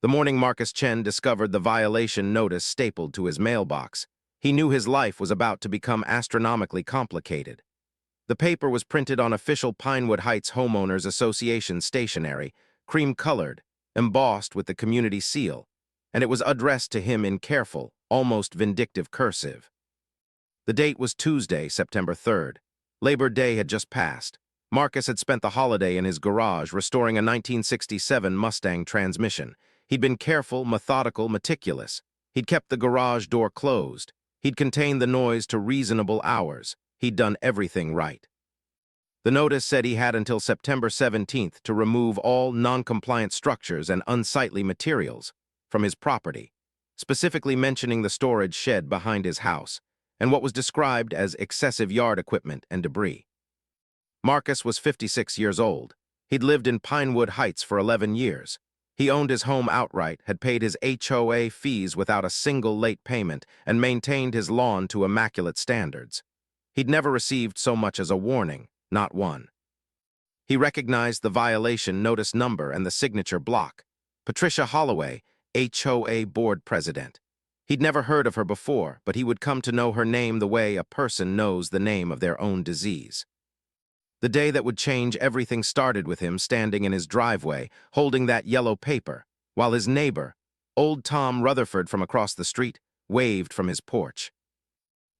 The morning Marcus Chen discovered the violation notice stapled to his mailbox, he knew his life was about to become astronomically complicated. The paper was printed on official Pinewood Heights Homeowners Association stationery, cream-colored, embossed with the community seal, and it was addressed to him in careful, almost vindictive cursive. The date was Tuesday, September 3rd. Labor Day had just passed. Marcus had spent the holiday in his garage restoring a 1967 Mustang transmission. He'd been careful, methodical, meticulous. He'd kept the garage door closed. He'd contained the noise to reasonable hours. He'd done everything right. The notice said he had until September 17th to remove all non-compliant structures and unsightly materials from his property, specifically mentioning the storage shed behind his house and what was described as excessive yard equipment and debris. Marcus was 56 years old. He'd lived in Pinewood Heights for 11 years. He owned his home outright, had paid his HOA fees without a single late payment, and maintained his lawn to immaculate standards. He'd never received so much as a warning, not one. He recognized the violation notice number and the signature block. Patricia Holloway, HOA board president. He'd never heard of her before, but he would come to know her name the way a person knows the name of their own disease. The day that would change everything started with him standing in his driveway, holding that yellow paper, while his neighbor, old Tom Rutherford from across the street, waved from his porch.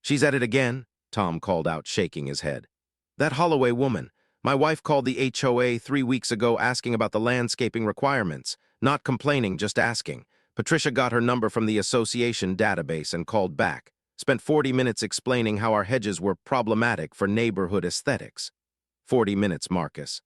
"She's at it again," Tom called out, shaking his head. "That Holloway woman. My wife called the HOA 3 weeks ago asking about the landscaping requirements. Not complaining, just asking. Patricia got her number from the association database and called back. Spent 40 minutes explaining how our hedges were problematic for neighborhood aesthetics." 40 minutes, Marcus.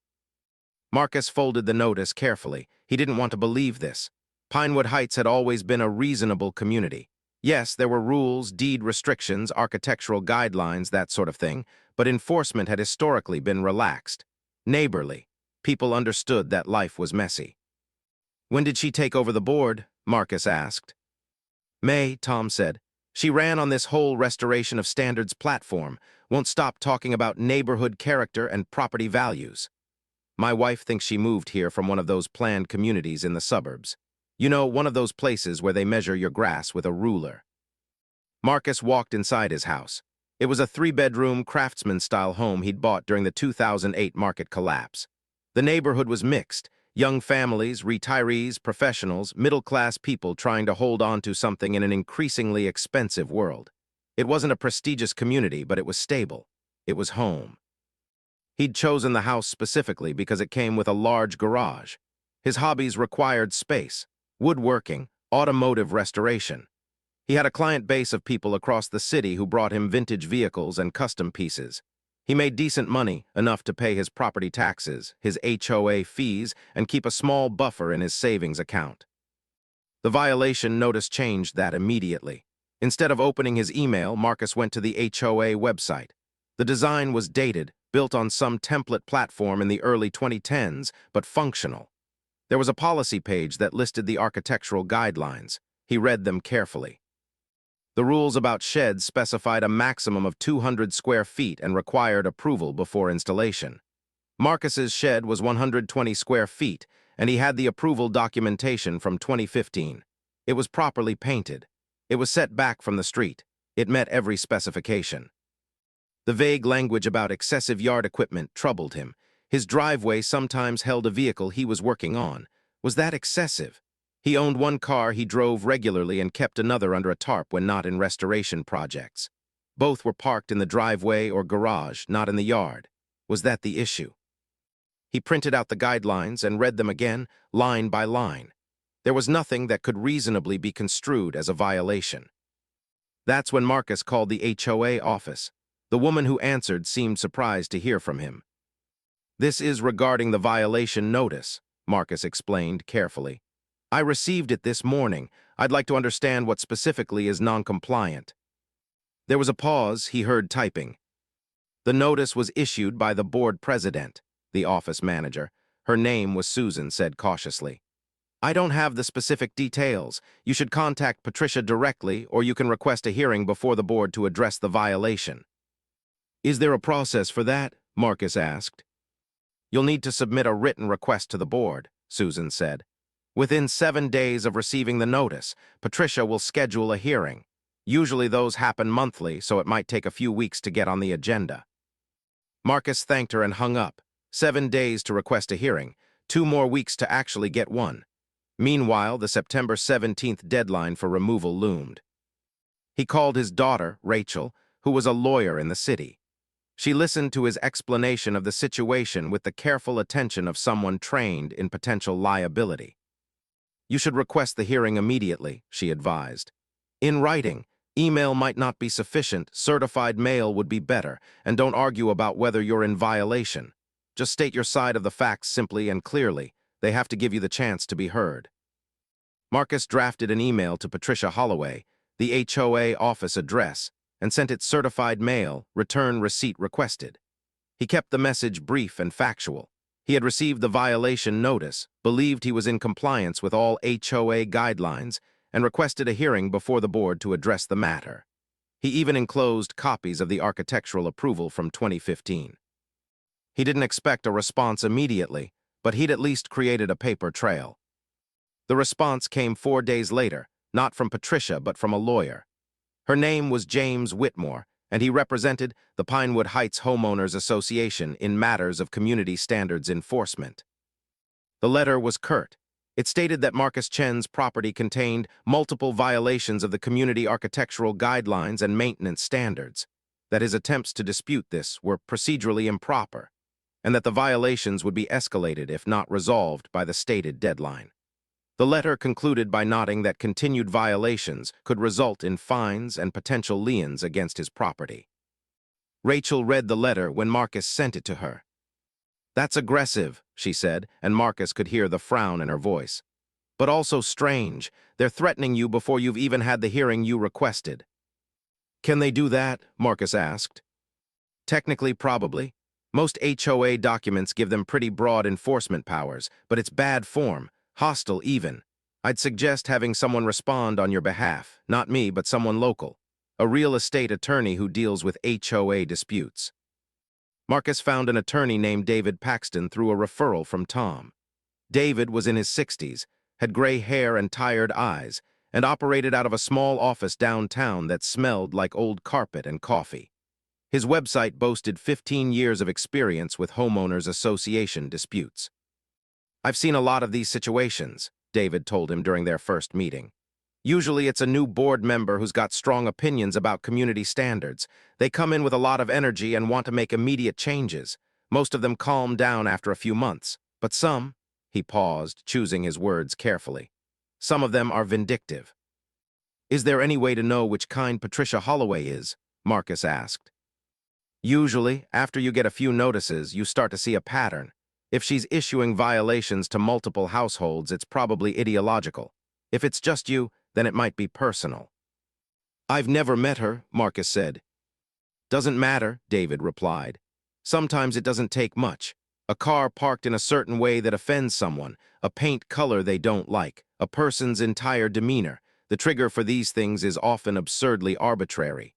Marcus folded the notice carefully. He didn't want to believe this. Pinewood Heights had always been a reasonable community. Yes, there were rules, deed restrictions, architectural guidelines, that sort of thing, but enforcement had historically been relaxed. Neighborly. People understood that life was messy. "When did she take over the board?" Marcus asked. "May," Tom said. "She ran on this whole restoration of standards platform, won't stop talking about neighborhood character and property values. My wife thinks she moved here from one of those planned communities in the suburbs. You know, one of those places where they measure your grass with a ruler." Marcus walked inside his house. It was a 3-bedroom, craftsman-style home he'd bought during the 2008 market collapse. The neighborhood was mixed. Young families, retirees, professionals, middle-class people trying to hold on to something in an increasingly expensive world. It wasn't a prestigious community, but it was stable. It was home. He'd chosen the house specifically because it came with a large garage. His hobbies required space: woodworking, automotive restoration. He had a client base of people across the city who brought him vintage vehicles and custom pieces. He made decent money, enough to pay his property taxes, his HOA fees, and keep a small buffer in his savings account. The violation notice changed that immediately. Instead of opening his email, Marcus went to the HOA website. The design was dated, built on some template platform in the early 2010s, but functional. There was a policy page that listed the architectural guidelines. He read them carefully. The rules about sheds specified a maximum of 200 square feet and required approval before installation. Marcus's shed was 120 square feet, and he had the approval documentation from 2015. It was properly painted. It was set back from the street. It met every specification. The vague language about excessive yard equipment troubled him. His driveway sometimes held a vehicle he was working on. Was that excessive? He owned one car he drove regularly and kept another under a tarp when not in restoration projects. Both were parked in the driveway or garage, not in the yard. Was that the issue? He printed out the guidelines and read them again, line by line. There was nothing that could reasonably be construed as a violation. That's when Marcus called the HOA office. The woman who answered seemed surprised to hear from him. "This is regarding the violation notice," Marcus explained carefully. "I received it this morning. I'd like to understand what specifically is non-compliant." There was a pause. He heard typing. "The notice was issued by the board president," the office manager. Her name was Susan, said cautiously. "I don't have the specific details. You should contact Patricia directly, or you can request a hearing before the board to address the violation." "Is there a process for that?" Marcus asked. "You'll need to submit a written request to the board," Susan said. Within 7 days of receiving the notice, Patricia will schedule a hearing. Usually those happen monthly, so it might take a few weeks to get on the agenda. Marcus thanked her and hung up. 7 days to request a hearing, 2 more weeks to actually get one. Meanwhile, the September 17th deadline for removal loomed. He called his daughter, Rachel, who was a lawyer in the city. She listened to his explanation of the situation with the careful attention of someone trained in potential liability. "You should request the hearing immediately," she advised. "In writing, email might not be sufficient, certified mail would be better, and don't argue about whether you're in violation. Just state your side of the facts simply and clearly. They have to give you the chance to be heard." Marcus drafted an email to Patricia Holloway, the HOA office address, and sent it certified mail, return receipt requested. He kept the message brief and factual. He had received the violation notice, believed he was in compliance with all HOA guidelines, and requested a hearing before the board to address the matter. He even enclosed copies of the architectural approval from 2015. He didn't expect a response immediately, but he'd at least created a paper trail. The response came 4 days later, not from Patricia but from a lawyer. Her name was James Whitmore, and he represented the Pinewood Heights Homeowners Association in matters of community standards enforcement. The letter was curt. It stated that Marcus Chen's property contained multiple violations of the community architectural guidelines and maintenance standards, that his attempts to dispute this were procedurally improper, and that the violations would be escalated if not resolved by the stated deadline. The letter concluded by noting that continued violations could result in fines and potential liens against his property. Rachel read the letter when Marcus sent it to her. "That's aggressive," she said, and Marcus could hear the frown in her voice. "But also strange. They're threatening you before you've even had the hearing you requested." "Can they do that?" Marcus asked. "Technically, probably. Most HOA documents give them pretty broad enforcement powers, but it's bad form. Hostile, even. I'd suggest having someone respond on your behalf, not me, but someone local, a real estate attorney who deals with HOA disputes." Marcus found an attorney named David Paxton through a referral from Tom. David was in his 60s, had gray hair and tired eyes, and operated out of a small office downtown that smelled like old carpet and coffee. His website boasted 15 years of experience with homeowners association disputes. "I've seen a lot of these situations," David told him during their first meeting. "Usually it's a new board member who's got strong opinions about community standards. They come in with a lot of energy and want to make immediate changes. Most of them calm down after a few months. But some," he paused, choosing his words carefully, "some of them are vindictive." "Is there any way to know which kind Patricia Holloway is?" Marcus asked. "Usually, after you get a few notices, you start to see a pattern. If she's issuing violations to multiple households, it's probably ideological. If it's just you, then it might be personal." "I've never met her," Marcus said. "Doesn't matter," David replied. "Sometimes it doesn't take much. A car parked in a certain way that offends someone, a paint color they don't like, a person's entire demeanor. The trigger for these things is often absurdly arbitrary."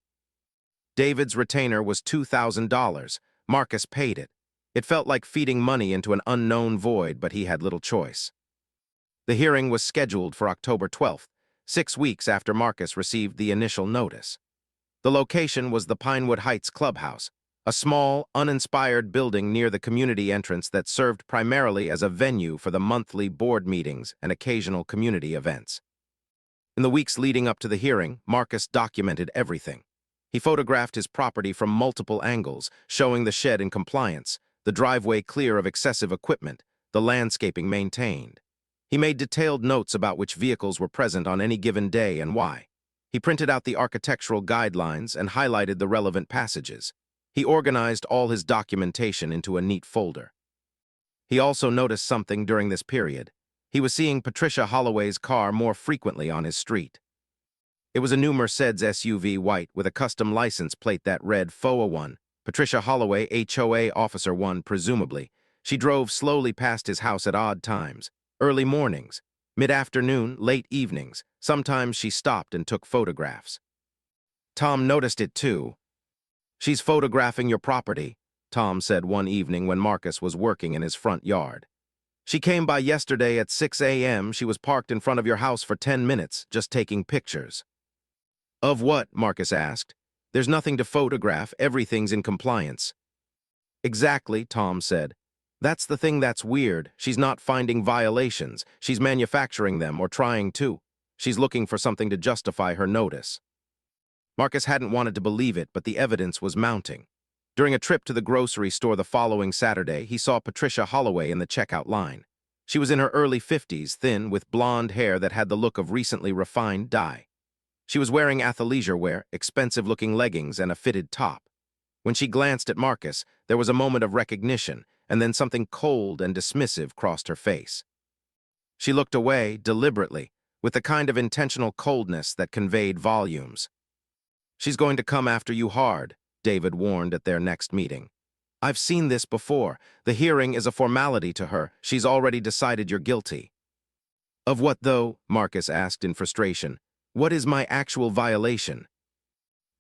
David's retainer was $2,000. Marcus paid it. It felt like feeding money into an unknown void, but he had little choice. The hearing was scheduled for October 12th, 6 weeks after Marcus received the initial notice. The location was the Pinewood Heights Clubhouse, a small, uninspired building near the community entrance that served primarily as a venue for the monthly board meetings and occasional community events. In the weeks leading up to the hearing, Marcus documented everything. He photographed his property from multiple angles, showing the shed in compliance, the driveway clear of excessive equipment, the landscaping maintained. He made detailed notes about which vehicles were present on any given day and why. He printed out the architectural guidelines and highlighted the relevant passages. He organized all his documentation into a neat folder. He also noticed something during this period. He was seeing Patricia Holloway's car more frequently on his street. It was a new Mercedes SUV white with a custom license plate that read FOA 1, Patricia Holloway, HOA Officer 1, presumably. She drove slowly past his house at odd times, early mornings, mid-afternoon, late evenings. Sometimes she stopped and took photographs. Tom noticed it too. "She's photographing your property," Tom said one evening when Marcus was working in his front yard. She came by yesterday at 6 a.m. She was parked in front of your house for 10 minutes, just taking pictures. Of what? Marcus asked. There's nothing to photograph, everything's in compliance. Exactly, Tom said. That's the thing that's weird. She's not finding violations. She's manufacturing them, or trying to. She's looking for something to justify her notice. Marcus hadn't wanted to believe it, but the evidence was mounting. During a trip to the grocery store the following Saturday, he saw Patricia Holloway in the checkout line. She was in her early 50s, thin, with blonde hair that had the look of recently refined dye. She was wearing athleisure wear, expensive-looking leggings, and a fitted top. When she glanced at Marcus, there was a moment of recognition, and then something cold and dismissive crossed her face. She looked away, deliberately, with the kind of intentional coldness that conveyed volumes. She's going to come after you hard, David warned at their next meeting. I've seen this before. The hearing is a formality to her. She's already decided you're guilty. Of what, though? Marcus asked in frustration. What is my actual violation?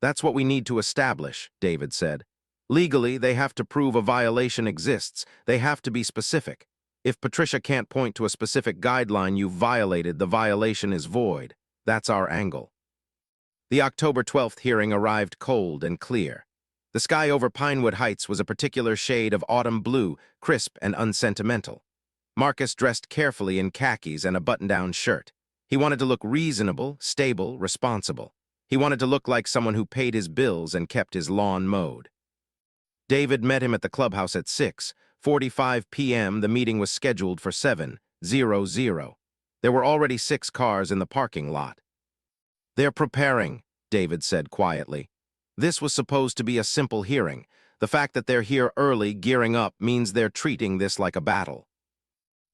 That's what we need to establish, David said. Legally, they have to prove a violation exists. They have to be specific. If Patricia can't point to a specific guideline you've violated, the violation is void. That's our angle. The October 12th hearing arrived cold and clear. The sky over Pinewood Heights was a particular shade of autumn blue, crisp and unsentimental. Marcus dressed carefully in khakis and a button-down shirt. He wanted to look reasonable, stable, responsible. He wanted to look like someone who paid his bills and kept his lawn mowed. David met him at the clubhouse at 6:45 p.m. The meeting was scheduled for 7:00. There were already 6 cars in the parking lot. They're preparing, David said quietly. This was supposed to be a simple hearing. The fact that they're here early, gearing up, means they're treating this like a battle.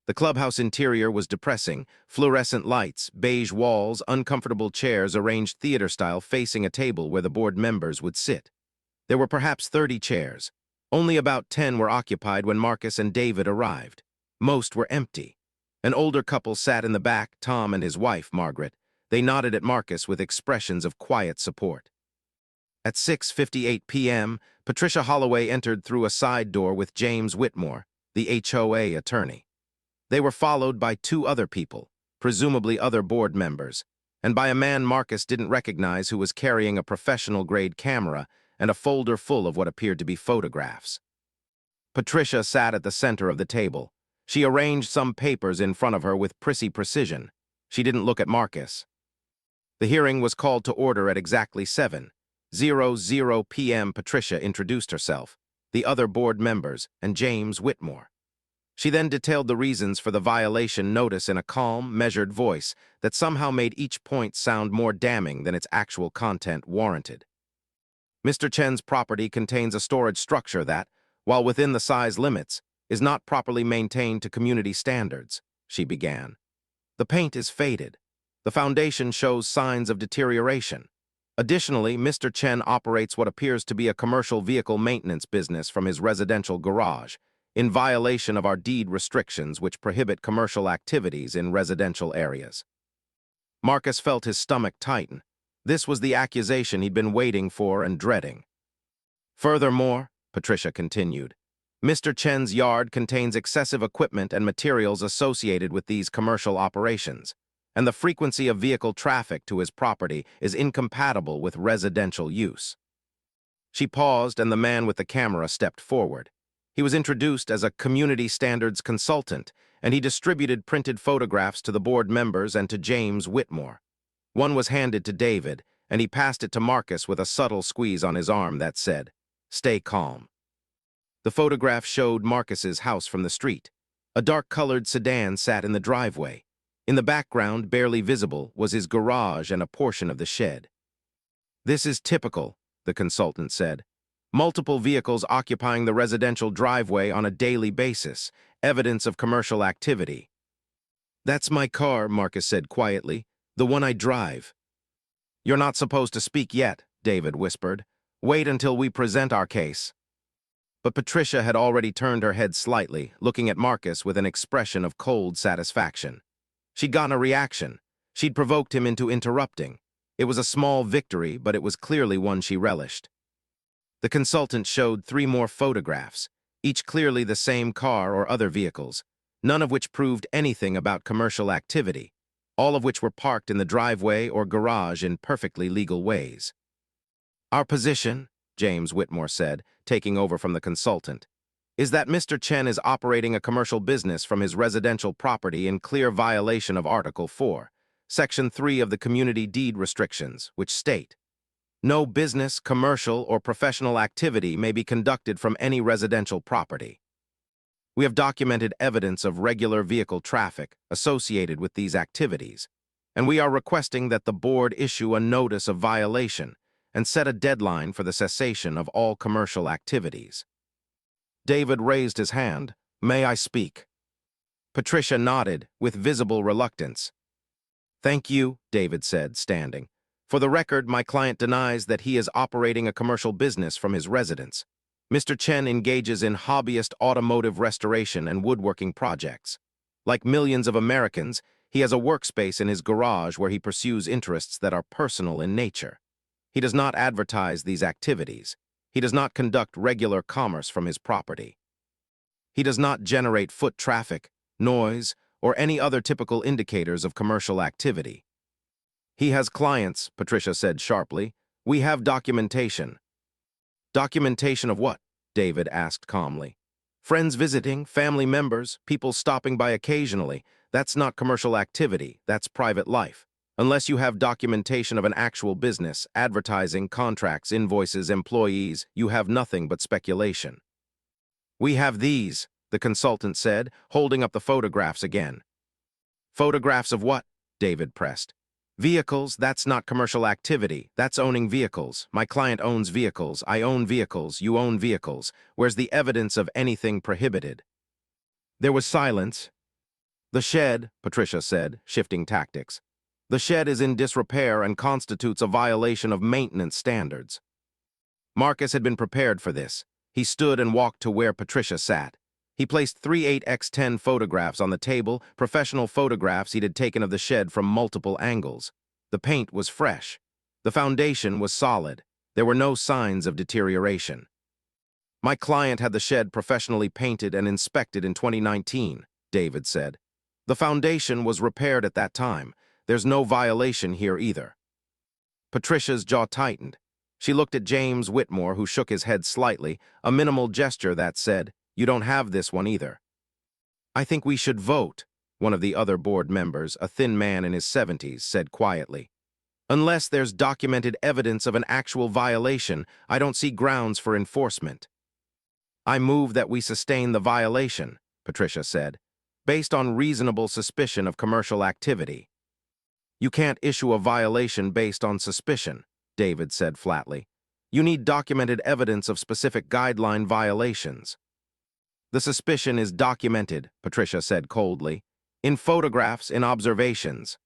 The clubhouse interior was depressing. Fluorescent lights, beige walls, uncomfortable chairs arranged theater-style facing a table where the board members would sit. There were perhaps 30 chairs. Only about 10 were occupied when Marcus and David arrived. Most were empty. An older couple sat in the back, Tom and his wife, Margaret. They nodded at Marcus with expressions of quiet support. At 6:58 p.m., Patricia Holloway entered through a side door with James Whitmore, the HOA attorney. They were followed by 2 other people, presumably other board members, and by a man Marcus didn't recognize who was carrying a professional-grade camera and a folder full of what appeared to be photographs. Patricia sat at the center of the table. She arranged some papers in front of her with prissy precision. She didn't look at Marcus. The hearing was called to order at exactly 7:00 p.m. Patricia introduced herself, the other board members, and James Whitmore. She then detailed the reasons for the violation notice in a calm, measured voice that somehow made each point sound more damning than its actual content warranted. Mr. Chen's property contains a storage structure that, while within the size limits, is not properly maintained to community standards, she began. The paint is faded. The foundation shows signs of deterioration. Additionally, Mr. Chen operates what appears to be a commercial vehicle maintenance business from his residential garage, in violation of our deed restrictions which prohibit commercial activities in residential areas. Marcus felt his stomach tighten. This was the accusation he'd been waiting for and dreading. Furthermore, Patricia continued, Mr. Chen's yard contains excessive equipment and materials associated with these commercial operations, and the frequency of vehicle traffic to his property is incompatible with residential use. She paused, and the man with the camera stepped forward. He was introduced as a community standards consultant, and he distributed printed photographs to the board members and to James Whitmore. One was handed to David, and he passed it to Marcus with a subtle squeeze on his arm that said, "Stay calm." The photograph showed Marcus's house from the street. A dark-colored sedan sat in the driveway. In the background, barely visible, was his garage and a portion of the shed. This is typical, the consultant said. Multiple vehicles occupying the residential driveway on a daily basis, evidence of commercial activity. That's my car, Marcus said quietly, the one I drive. You're not supposed to speak yet, David whispered. Wait until we present our case. But Patricia had already turned her head slightly, looking at Marcus with an expression of cold satisfaction. She'd gotten a reaction. She'd provoked him into interrupting. It was a small victory, but it was clearly one she relished. The consultant showed 3 more photographs, each clearly the same car or other vehicles. none of which proved anything about commercial activity, all of which were parked in the driveway or garage in perfectly legal ways. Our position, James Whitmore said, taking over from the consultant, is that Mr. Chen is operating a commercial business from his residential property in clear violation of Article 4, Section 3 of the Community Deed Restrictions, which state, "No business, commercial, or professional activity may be conducted from any residential property." We have documented evidence of regular vehicle traffic associated with these activities, and we are requesting that the board issue a notice of violation and set a deadline for the cessation of all commercial activities. David raised his hand. "May I speak?" Patricia nodded, with visible reluctance. "Thank you," David said, standing. "For the record, my client denies that he is operating a commercial business from his residence. Mr. Chen engages in hobbyist automotive restoration and woodworking projects. Like millions of Americans, he has a workspace in his garage where he pursues interests that are personal in nature. He does not advertise these activities. He does not conduct regular commerce from his property. He does not generate foot traffic, noise, or any other typical indicators of commercial activity." "He has clients," Patricia said sharply. "We have documentation." "Documentation of what?" David asked calmly. "Friends visiting, family members, people stopping by occasionally. That's not commercial activity, that's private life. Unless you have documentation of an actual business, advertising, contracts, invoices, employees, you have nothing but speculation." "We have these," the consultant said, holding up the photographs again. "Photographs of what?" David pressed. "Vehicles, that's not commercial activity. That's owning vehicles. My client owns vehicles. I own vehicles. You own vehicles. Where's the evidence of anything prohibited?" There was silence. "The shed," Patricia said, shifting tactics. "The shed is in disrepair and constitutes a violation of maintenance standards." Marcus had been prepared for this. He stood and walked to where Patricia sat. He placed 3 8x10 photographs on the table, professional photographs he'd had taken of the shed from multiple angles. The paint was fresh. The foundation was solid. There were no signs of deterioration. "My client had the shed professionally painted and inspected in 2019, David said. "The foundation was repaired at that time. There's no violation here either." Patricia's jaw tightened. She looked at James Whitmore, who shook his head slightly, a minimal gesture that said, "You don't have this one either." "I think we should vote," one of the other board members, a thin man in his 70s, said quietly. "Unless there's documented evidence of an actual violation, I don't see grounds for enforcement." "I move that we sustain the violation," Patricia said, "based on reasonable suspicion of commercial activity." "You can't issue a violation based on suspicion," David said flatly. "You need documented evidence of specific guideline violations." "The suspicion is documented," Patricia said coldly. "In photographs, in observations."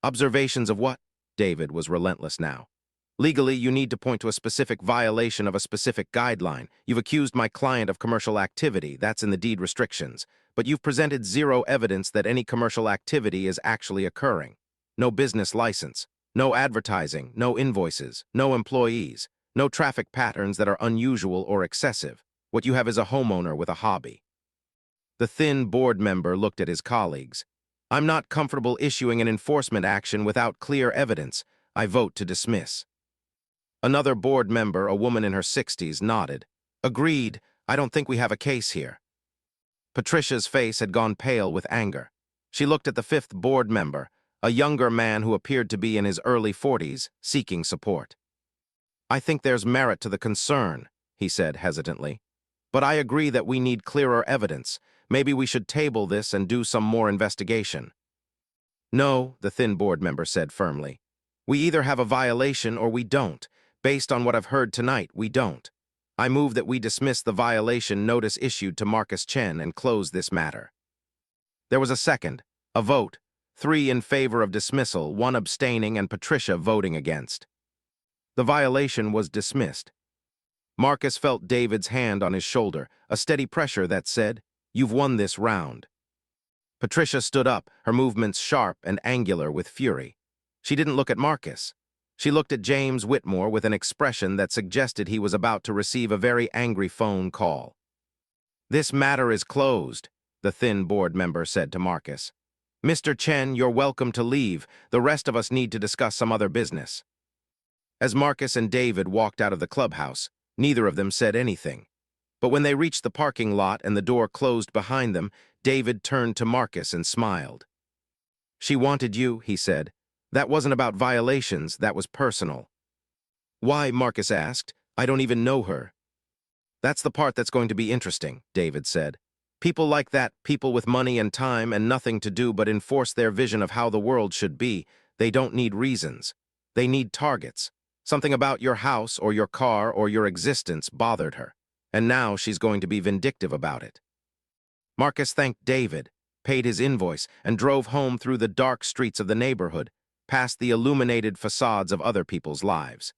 "Observations of what?" David was relentless now. "Legally, you need to point to a specific violation of a specific guideline. You've accused my client of commercial activity, that's in the deed restrictions, but you've presented zero evidence that any commercial activity is actually occurring. No business license, no advertising, no invoices, no employees, no traffic patterns that are unusual or excessive. What you have is a homeowner with a hobby." The thin board member looked at his colleagues. "I'm not comfortable issuing an enforcement action without clear evidence. I vote to dismiss." Another board member, a woman in her 60s, nodded. "Agreed. I don't think we have a case here." Patricia's face had gone pale with anger. She looked at the fifth board member, a younger man who appeared to be in his early 40s, seeking support. "I think there's merit to the concern," he said hesitantly. "But I agree that we need clearer evidence. Maybe we should table this and do some more investigation." "No," the thin board member said firmly. "We either have a violation or we don't. Based on what I've heard tonight, we don't. I move that we dismiss the violation notice issued to Marcus Chen and close this matter." There was a second, a vote, 3 in favor of dismissal, 1 abstaining, and Patricia voting against. The violation was dismissed. Marcus felt David's hand on his shoulder, a steady pressure that said, "You've won this round." Patricia stood up, her movements sharp and angular with fury. She didn't look at Marcus. She looked at James Whitmore with an expression that suggested he was about to receive a very angry phone call. "This matter is closed," the thin board member said to Marcus. "Mr. Chen, you're welcome to leave. The rest of us need to discuss some other business." As Marcus and David walked out of the clubhouse, neither of them said anything. But when they reached the parking lot and the door closed behind them, David turned to Marcus and smiled. "She wanted you," he said. "That wasn't about violations, that was personal." "Why?" Marcus asked. "I don't even know her." "That's the part that's going to be interesting," David said. "People like that, people with money and time and nothing to do but enforce their vision of how the world should be, they don't need reasons. They need targets. Something about your house or your car or your existence bothered her, and now she's going to be vindictive about it." Marcus thanked David, paid his invoice, and drove home through the dark streets of the neighborhood, past the illuminated facades of other people's lives.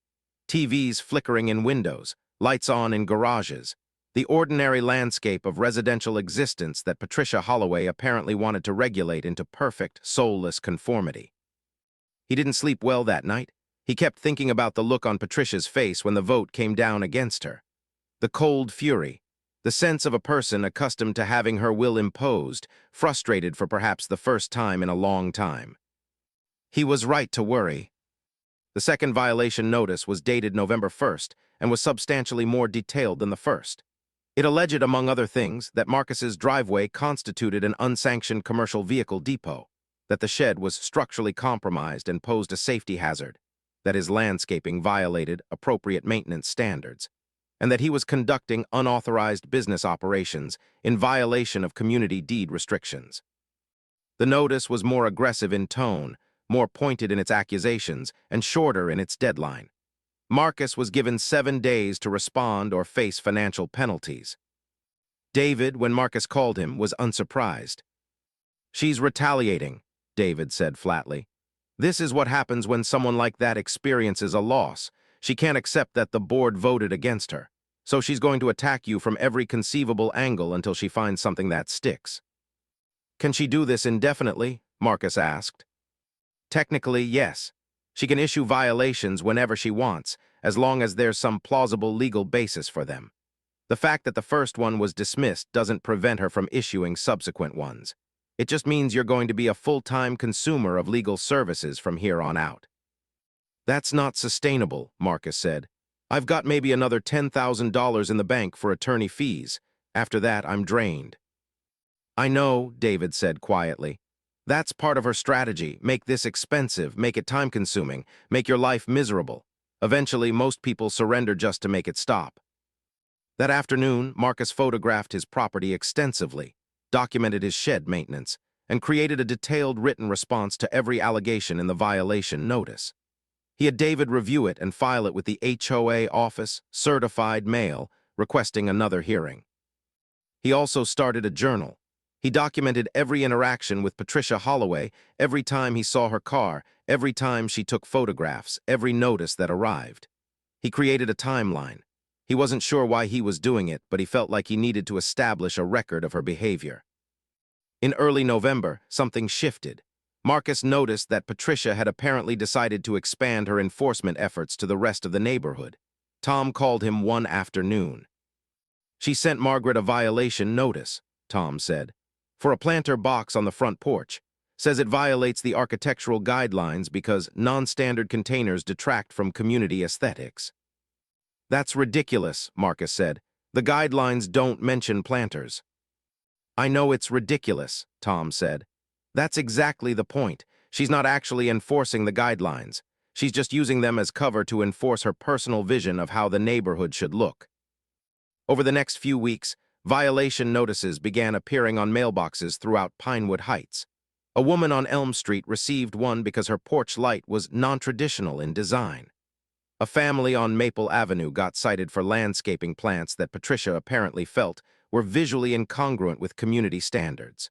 TVs flickering in windows, lights on in garages, the ordinary landscape of residential existence that Patricia Holloway apparently wanted to regulate into perfect, soulless conformity. He didn't sleep well that night. He kept thinking about the look on Patricia's face when the vote came down against her. The cold fury, the sense of a person accustomed to having her will imposed, frustrated for perhaps the first time in a long time. He was right to worry. The second violation notice was dated November 1st and was substantially more detailed than the first. It alleged, among other things, that Marcus's driveway constituted an unsanctioned commercial vehicle depot, that the shed was structurally compromised and posed a safety hazard, that his landscaping violated appropriate maintenance standards, and that he was conducting unauthorized business operations in violation of community deed restrictions. The notice was more aggressive in tone, more pointed in its accusations, and shorter in its deadline. Marcus was given 7 days to respond or face financial penalties. David, when Marcus called him, was unsurprised. "She's retaliating," David said flatly. "This is what happens when someone like that experiences a loss. She can't accept that the board voted against her, so she's going to attack you from every conceivable angle until she finds something that sticks." "Can she do this indefinitely?" Marcus asked. "Technically, yes. She can issue violations whenever she wants, as long as there's some plausible legal basis for them. The fact that the first one was dismissed doesn't prevent her from issuing subsequent ones. It just means you're going to be a full-time consumer of legal services from here on out." "That's not sustainable," Marcus said. "I've got maybe another $10,000 in the bank for attorney fees. After that, I'm drained." "I know," David said quietly. "That's part of her strategy. Make this expensive, make it time-consuming, make your life miserable. Eventually, most people surrender just to make it stop." That afternoon, Marcus photographed his property extensively, documented his shed maintenance, and created a detailed written response to every allegation in the violation notice. He had David review it and file it with the HOA office, certified mail, requesting another hearing. He also started a journal. He documented every interaction with Patricia Holloway, every time he saw her car, every time she took photographs, every notice that arrived. He created a timeline. He wasn't sure why he was doing it, but he felt like he needed to establish a record of her behavior. In early November, something shifted. Marcus noticed that Patricia had apparently decided to expand her enforcement efforts to the rest of the neighborhood. Tom called him one afternoon. "She sent Margaret a violation notice," Tom said, "for a planter box on the front porch. Says it violates the architectural guidelines because non-standard containers detract from community aesthetics." "That's ridiculous," Marcus said. "The guidelines don't mention planters." "I know it's ridiculous," Tom said. "That's exactly the point. She's not actually enforcing the guidelines. She's just using them as cover to enforce her personal vision of how the neighborhood should look." Over the next few weeks, violation notices began appearing on mailboxes throughout Pinewood Heights. A woman on Elm Street received one because her porch light was non-traditional in design. A family on Maple Avenue got cited for landscaping plants that Patricia apparently felt were visually incongruent with community standards.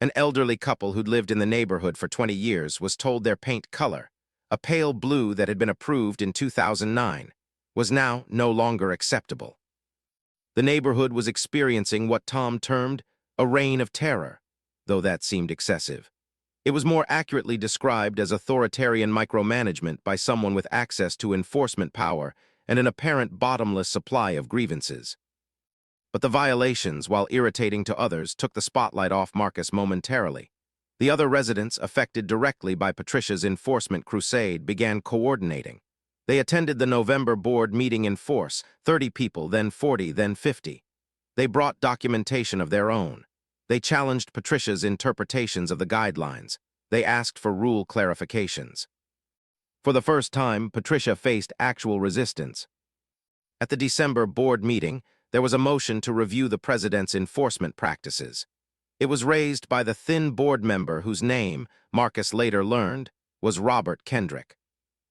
An elderly couple who'd lived in the neighborhood for 20 years was told their paint color, a pale blue that had been approved in 2009, was now no longer acceptable. The neighborhood was experiencing what Tom termed a reign of terror, though that seemed excessive. It was more accurately described as authoritarian micromanagement by someone with access to enforcement power and an apparent bottomless supply of grievances. But the violations, while irritating to others, took the spotlight off Marcus momentarily. The other residents affected directly by Patricia's enforcement crusade began coordinating. They attended the November board meeting in force, 30 people, then 40, then 50. They brought documentation of their own. They challenged Patricia's interpretations of the guidelines. They asked for rule clarifications. For the first time, Patricia faced actual resistance. At the December board meeting, there was a motion to review the president's enforcement practices. It was raised by the thin board member whose name, Marcus later learned, was Robert Kendrick.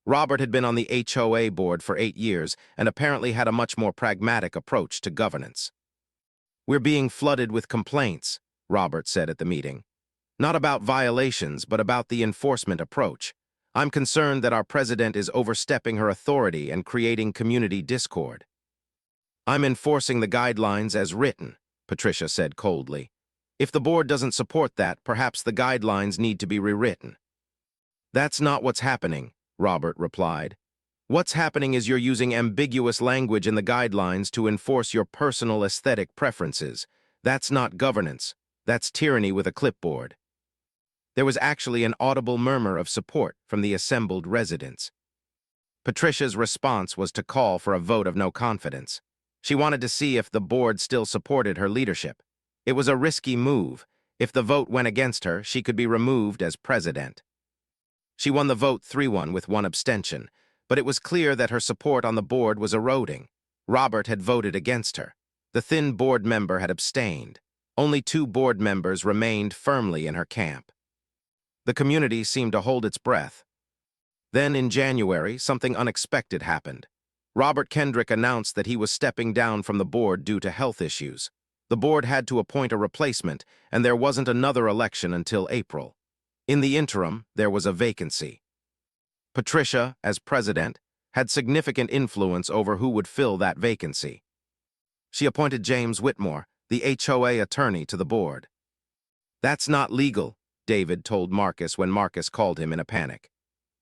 Robert had been on the HOA board for 8 years and apparently had a much more pragmatic approach to governance. "We're being flooded with complaints," Robert said at the meeting. "Not about violations, but about the enforcement approach. I'm concerned that our president is overstepping her authority and creating community discord." "I'm enforcing the guidelines as written," Patricia said coldly. "If the board doesn't support that, perhaps the guidelines need to be rewritten." "That's not what's happening," Robert replied. "What's happening is you're using ambiguous language in the guidelines to enforce your personal aesthetic preferences. That's not governance. That's tyranny with a clipboard." There was actually an audible murmur of support from the assembled residents. Patricia's response was to call for a vote of no confidence. She wanted to see if the board still supported her leadership. It was a risky move. If the vote went against her, she could be removed as president. She won the vote 3-1 with one abstention, but it was clear that her support on the board was eroding. Robert had voted against her. The thin board member had abstained. Only 2 board members remained firmly in her camp. The community seemed to hold its breath. Then, in January, something unexpected happened. Robert Kendrick announced that he was stepping down from the board due to health issues. The board had to appoint a replacement, and there wasn't another election until April. In the interim, there was a vacancy. Patricia, as president, had significant influence over who would fill that vacancy. She appointed James Whitmore, the HOA attorney, to the board. "That's not legal," David told Marcus when Marcus called him in a panic.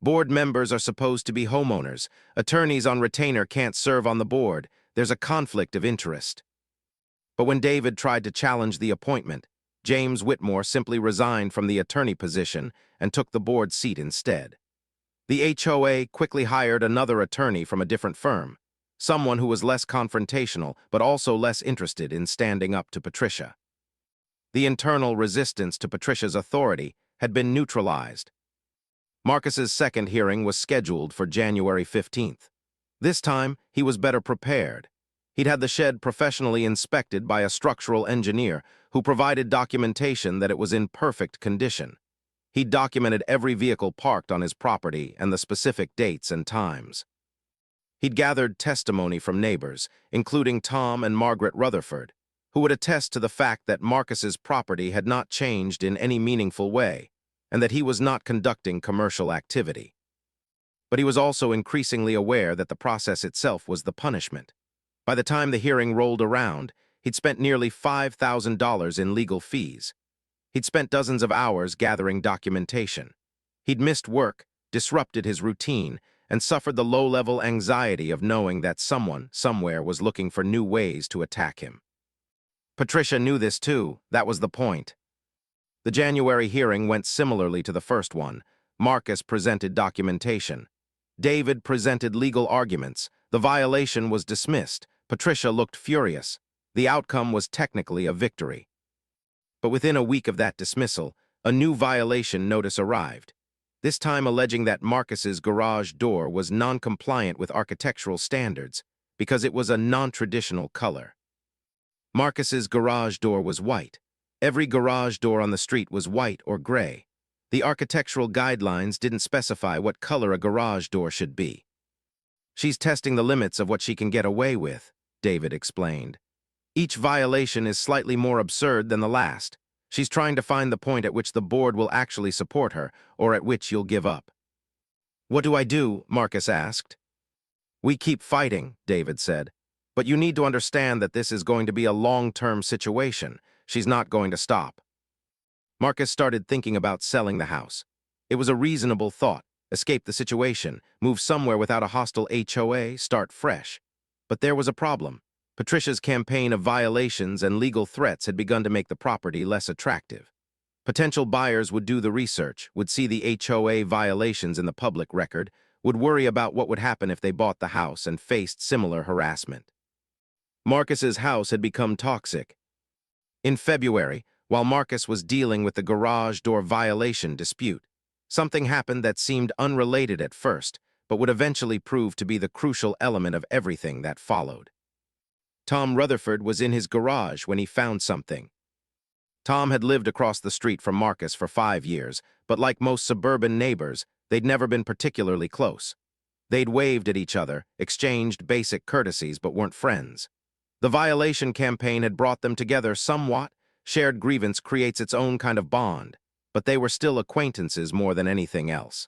"Board members are supposed to be homeowners. Attorneys on retainer can't serve on the board. There's a conflict of interest." But when David tried to challenge the appointment, James Whitmore simply resigned from the attorney position and took the board seat instead. The HOA quickly hired another attorney from a different firm, someone who was less confrontational but also less interested in standing up to Patricia. The internal resistance to Patricia's authority had been neutralized. Marcus's second hearing was scheduled for January 15th. This time, he was better prepared. He'd had the shed professionally inspected by a structural engineer who provided documentation that it was in perfect condition. He'd documented every vehicle parked on his property and the specific dates and times. He'd gathered testimony from neighbors, including Tom and Margaret Rutherford, who would attest to the fact that Marcus's property had not changed in any meaningful way, and that he was not conducting commercial activity. But he was also increasingly aware that the process itself was the punishment. By the time the hearing rolled around, he'd spent nearly $5,000 in legal fees. He'd spent dozens of hours gathering documentation. He'd missed work, disrupted his routine, and suffered the low-level anxiety of knowing that someone, somewhere, was looking for new ways to attack him. Patricia knew this too. That was the point. The January hearing went similarly to the first one. Marcus presented documentation. David presented legal arguments. The violation was dismissed. Patricia looked furious. The outcome was technically a victory. But within a week of that dismissal, a new violation notice arrived, this time alleging that Marcus's garage door was non-compliant with architectural standards because it was a non-traditional color. Marcus's garage door was white. Every garage door on the street was white or gray. The architectural guidelines didn't specify what color a garage door should be. "She's testing the limits of what she can get away with," David explained. "Each violation is slightly more absurd than the last. She's trying to find the point at which the board will actually support her, or at which you'll give up." "What do I do?" Marcus asked. "We keep fighting," David said. "But you need to understand that this is going to be a long-term situation. She's not going to stop." Marcus started thinking about selling the house. It was a reasonable thought. Escape the situation, move somewhere without a hostile HOA, start fresh. But there was a problem. Patricia's campaign of violations and legal threats had begun to make the property less attractive. Potential buyers would do the research, would see the HOA violations in the public record, would worry about what would happen if they bought the house and faced similar harassment. Marcus's house had become toxic. In February, while Marcus was dealing with the garage door violation dispute, something happened that seemed unrelated at first, but would eventually prove to be the crucial element of everything that followed. Tom Rutherford was in his garage when he found something. Tom had lived across the street from Marcus for 5 years, but like most suburban neighbors, they'd never been particularly close. They'd waved at each other, exchanged basic courtesies, but weren't friends. The violation campaign had brought them together somewhat. Shared grievance creates its own kind of bond, but they were still acquaintances more than anything else.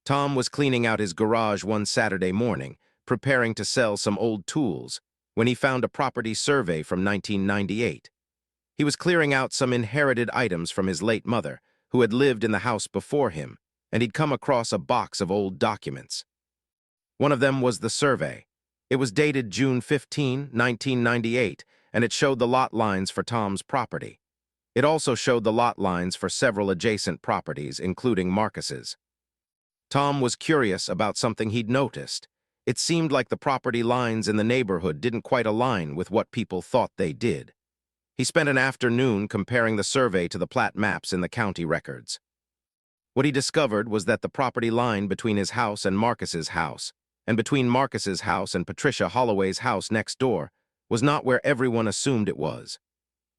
Tom was cleaning out his garage one Saturday morning, preparing to sell some old tools, when he found a property survey from 1998. He was clearing out some inherited items from his late mother, who had lived in the house before him, and he'd come across a box of old documents. One of them was the survey. It was dated June 15, 1998, and it showed the lot lines for Tom's property. It also showed the lot lines for several adjacent properties, including Marcus's. Tom was curious about something he'd noticed. It seemed like the property lines in the neighborhood didn't quite align with what people thought they did. He spent an afternoon comparing the survey to the plat maps in the county records. What he discovered was that the property line between his house and Marcus's house, and between Marcus's house and Patricia Holloway's house next door, was not where everyone assumed it was.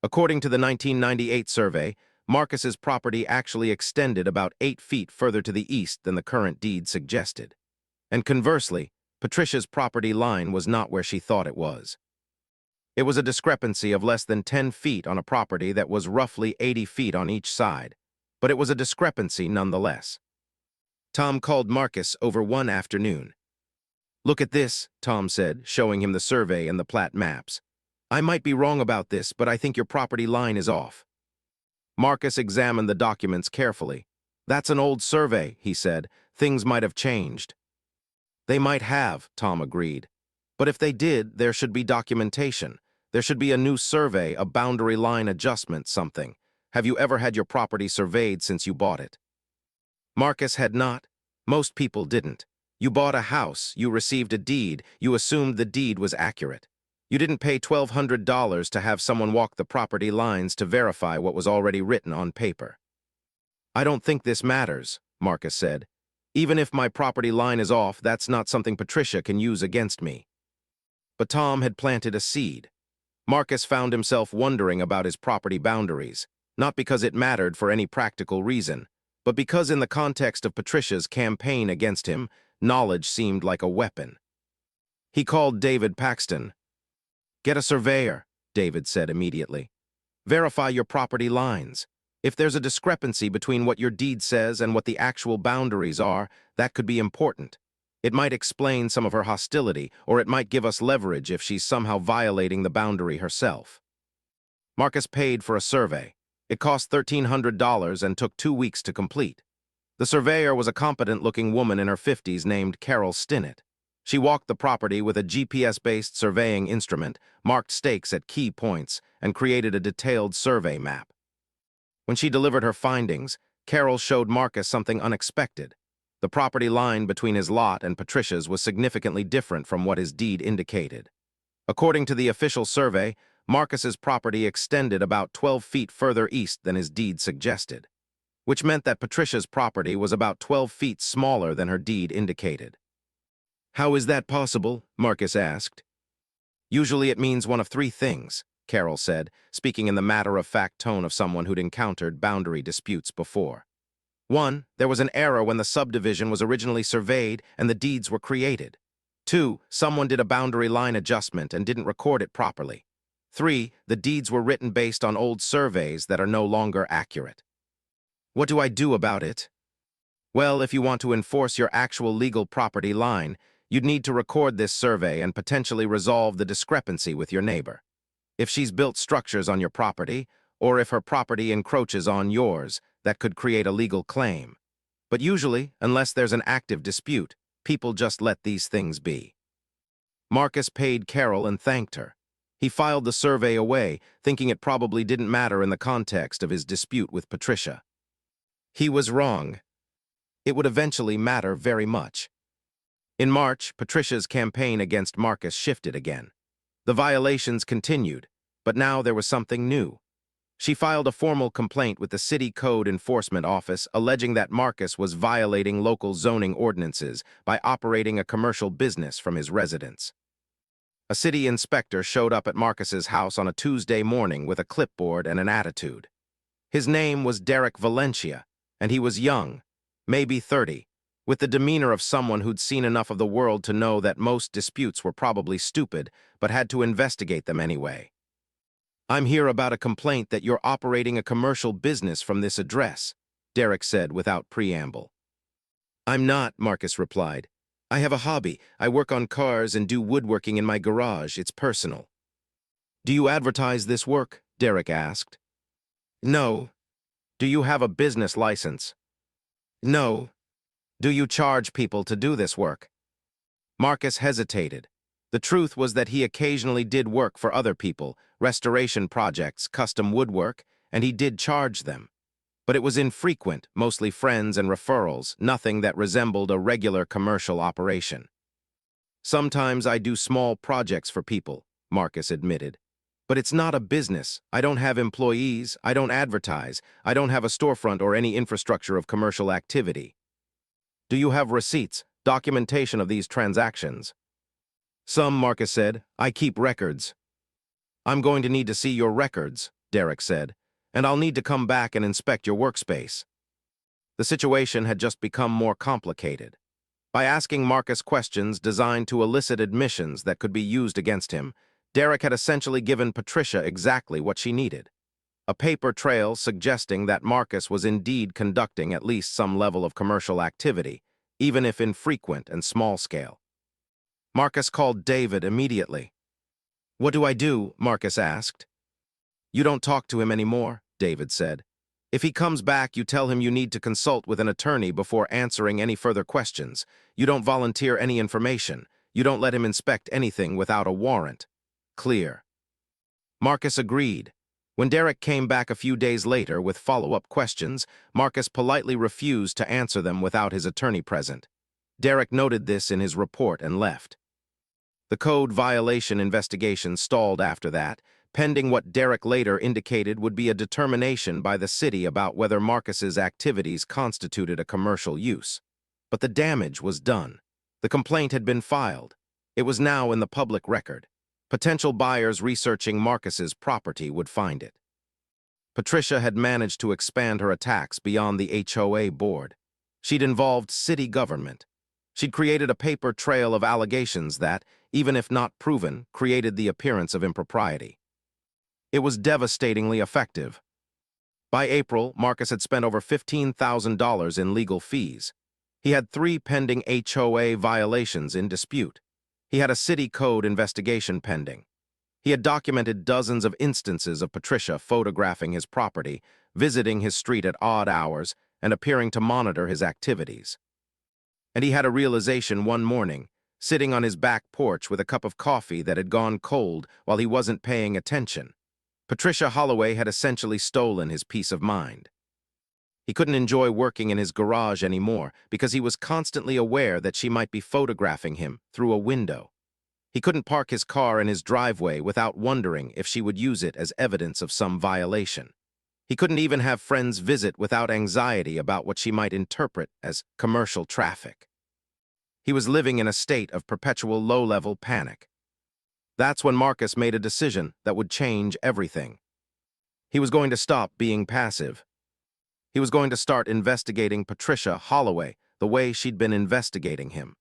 According to the 1998 survey, Marcus's property actually extended about 8 feet further to the east than the current deed suggested. And conversely, Patricia's property line was not where she thought it was. It was a discrepancy of less than 10 feet on a property that was roughly 80 feet on each side, but it was a discrepancy nonetheless. Tom called Marcus over one afternoon. "Look at this," Tom said, showing him the survey and the plat maps. "I might be wrong about this, but I think your property line is off." Marcus examined the documents carefully. "That's an old survey," he said. "Things might have changed." "They might have," Tom agreed. "But if they did, there should be documentation. There should be a new survey, a boundary line adjustment, something. Have you ever had your property surveyed since you bought it?" Marcus had not. Most people didn't. You bought a house, you received a deed, you assumed the deed was accurate. You didn't pay $1,200 to have someone walk the property lines to verify what was already written on paper. "I don't think this matters," Marcus said. "Even if my property line is off, that's not something Patricia can use against me." But Tom had planted a seed. Marcus found himself wondering about his property boundaries, not because it mattered for any practical reason, but because in the context of Patricia's campaign against him, knowledge seemed like a weapon. He called David Paxton. "Get a surveyor," David said immediately. "Verify your property lines. If there's a discrepancy between what your deed says and what the actual boundaries are, that could be important. It might explain some of her hostility, or it might give us leverage if she's somehow violating the boundary herself." Marcus paid for a survey. It cost $1,300 and took 2 weeks to complete. The surveyor was a competent-looking woman in her 50s named Carol Stinnett. She walked the property with a GPS-based surveying instrument, marked stakes at key points, and created a detailed survey map. When she delivered her findings, Carol showed Marcus something unexpected. The property line between his lot and Patricia's was significantly different from what his deed indicated. According to the official survey, Marcus's property extended about 12 feet further east than his deed suggested, which meant that Patricia's property was about 12 feet smaller than her deed indicated. "How is that possible?" Marcus asked. "Usually it means one of 3 things," Carol said, speaking in the matter-of-fact tone of someone who'd encountered boundary disputes before. 1, there was an error when the subdivision was originally surveyed and the deeds were created. 2, someone did a boundary line adjustment and didn't record it properly. 3, the deeds were written based on old surveys that are no longer accurate. "What do I do about it?" "Well, if you want to enforce your actual legal property line, you'd need to record this survey and potentially resolve the discrepancy with your neighbor. If she's built structures on your property, or if her property encroaches on yours, that could create a legal claim. But usually, unless there's an active dispute, people just let these things be." Marcus paid Carol and thanked her. He filed the survey away, thinking it probably didn't matter in the context of his dispute with Patricia. He was wrong. It would eventually matter very much. In March, Patricia's campaign against Marcus shifted again. The violations continued, but now there was something new. She filed a formal complaint with the City Code Enforcement Office alleging that Marcus was violating local zoning ordinances by operating a commercial business from his residence. A city inspector showed up at Marcus's house on a Tuesday morning with a clipboard and an attitude. His name was Derek Valencia, and he was young, maybe 30, with the demeanor of someone who'd seen enough of the world to know that most disputes were probably stupid, but had to investigate them anyway. "I'm here about a complaint that you're operating a commercial business from this address," Derek said without preamble. "I'm not," Marcus replied. "I have a hobby. I work on cars and do woodworking in my garage. It's personal." "Do you advertise this work?" Derek asked. "No." "Do you have a business license?" "No." "Do you charge people to do this work?" Marcus hesitated. The truth was that he occasionally did work for other people, restoration projects, custom woodwork, and he did charge them. But it was infrequent, mostly friends and referrals, nothing that resembled a regular commercial operation. "Sometimes I do small projects for people," Marcus admitted. "But it's not a business. I don't have employees, I don't advertise, I don't have a storefront or any infrastructure of commercial activity." "Do you have receipts, documentation of these transactions?" "Some," Marcus said. "I keep records." "I'm going to need to see your records," Derek said, "and I'll need to come back and inspect your workspace." The situation had just become more complicated. By asking Marcus questions designed to elicit admissions that could be used against him, Derek had essentially given Patricia exactly what she needed. A paper trail suggesting that Marcus was indeed conducting at least some level of commercial activity, even if infrequent and small-scale. Marcus called David immediately. "What do I do?" Marcus asked. "You don't talk to him anymore," David said. "If he comes back, you tell him you need to consult with an attorney before answering any further questions. You don't volunteer any information. You don't let him inspect anything without a warrant. Clear." Marcus agreed. When Derek came back a few days later with follow-up questions, Marcus politely refused to answer them without his attorney present. Derek noted this in his report and left. The code violation investigation stalled after that, pending what Derek later indicated would be a determination by the city about whether Marcus's activities constituted a commercial use. But the damage was done. The complaint had been filed. It was now in the public record. Potential buyers researching Marcus's property would find it. Patricia had managed to expand her attacks beyond the HOA board. She'd involved city government. She'd created a paper trail of allegations that, even if not proven, created the appearance of impropriety. It was devastatingly effective. By April, Marcus had spent over $15,000 in legal fees. He had 3 pending HOA violations in dispute. He had a city code investigation pending. He had documented dozens of instances of Patricia photographing his property, visiting his street at odd hours, and appearing to monitor his activities. And he had a realization one morning, sitting on his back porch with a cup of coffee that had gone cold while he wasn't paying attention. Patricia Holloway had essentially stolen his peace of mind. He couldn't enjoy working in his garage anymore because he was constantly aware that she might be photographing him through a window. He couldn't park his car in his driveway without wondering if she would use it as evidence of some violation. He couldn't even have friends visit without anxiety about what she might interpret as commercial traffic. He was living in a state of perpetual low-level panic. That's when Marcus made a decision that would change everything. He was going to stop being passive. He was going to start investigating Patricia Holloway the way she'd been investigating him.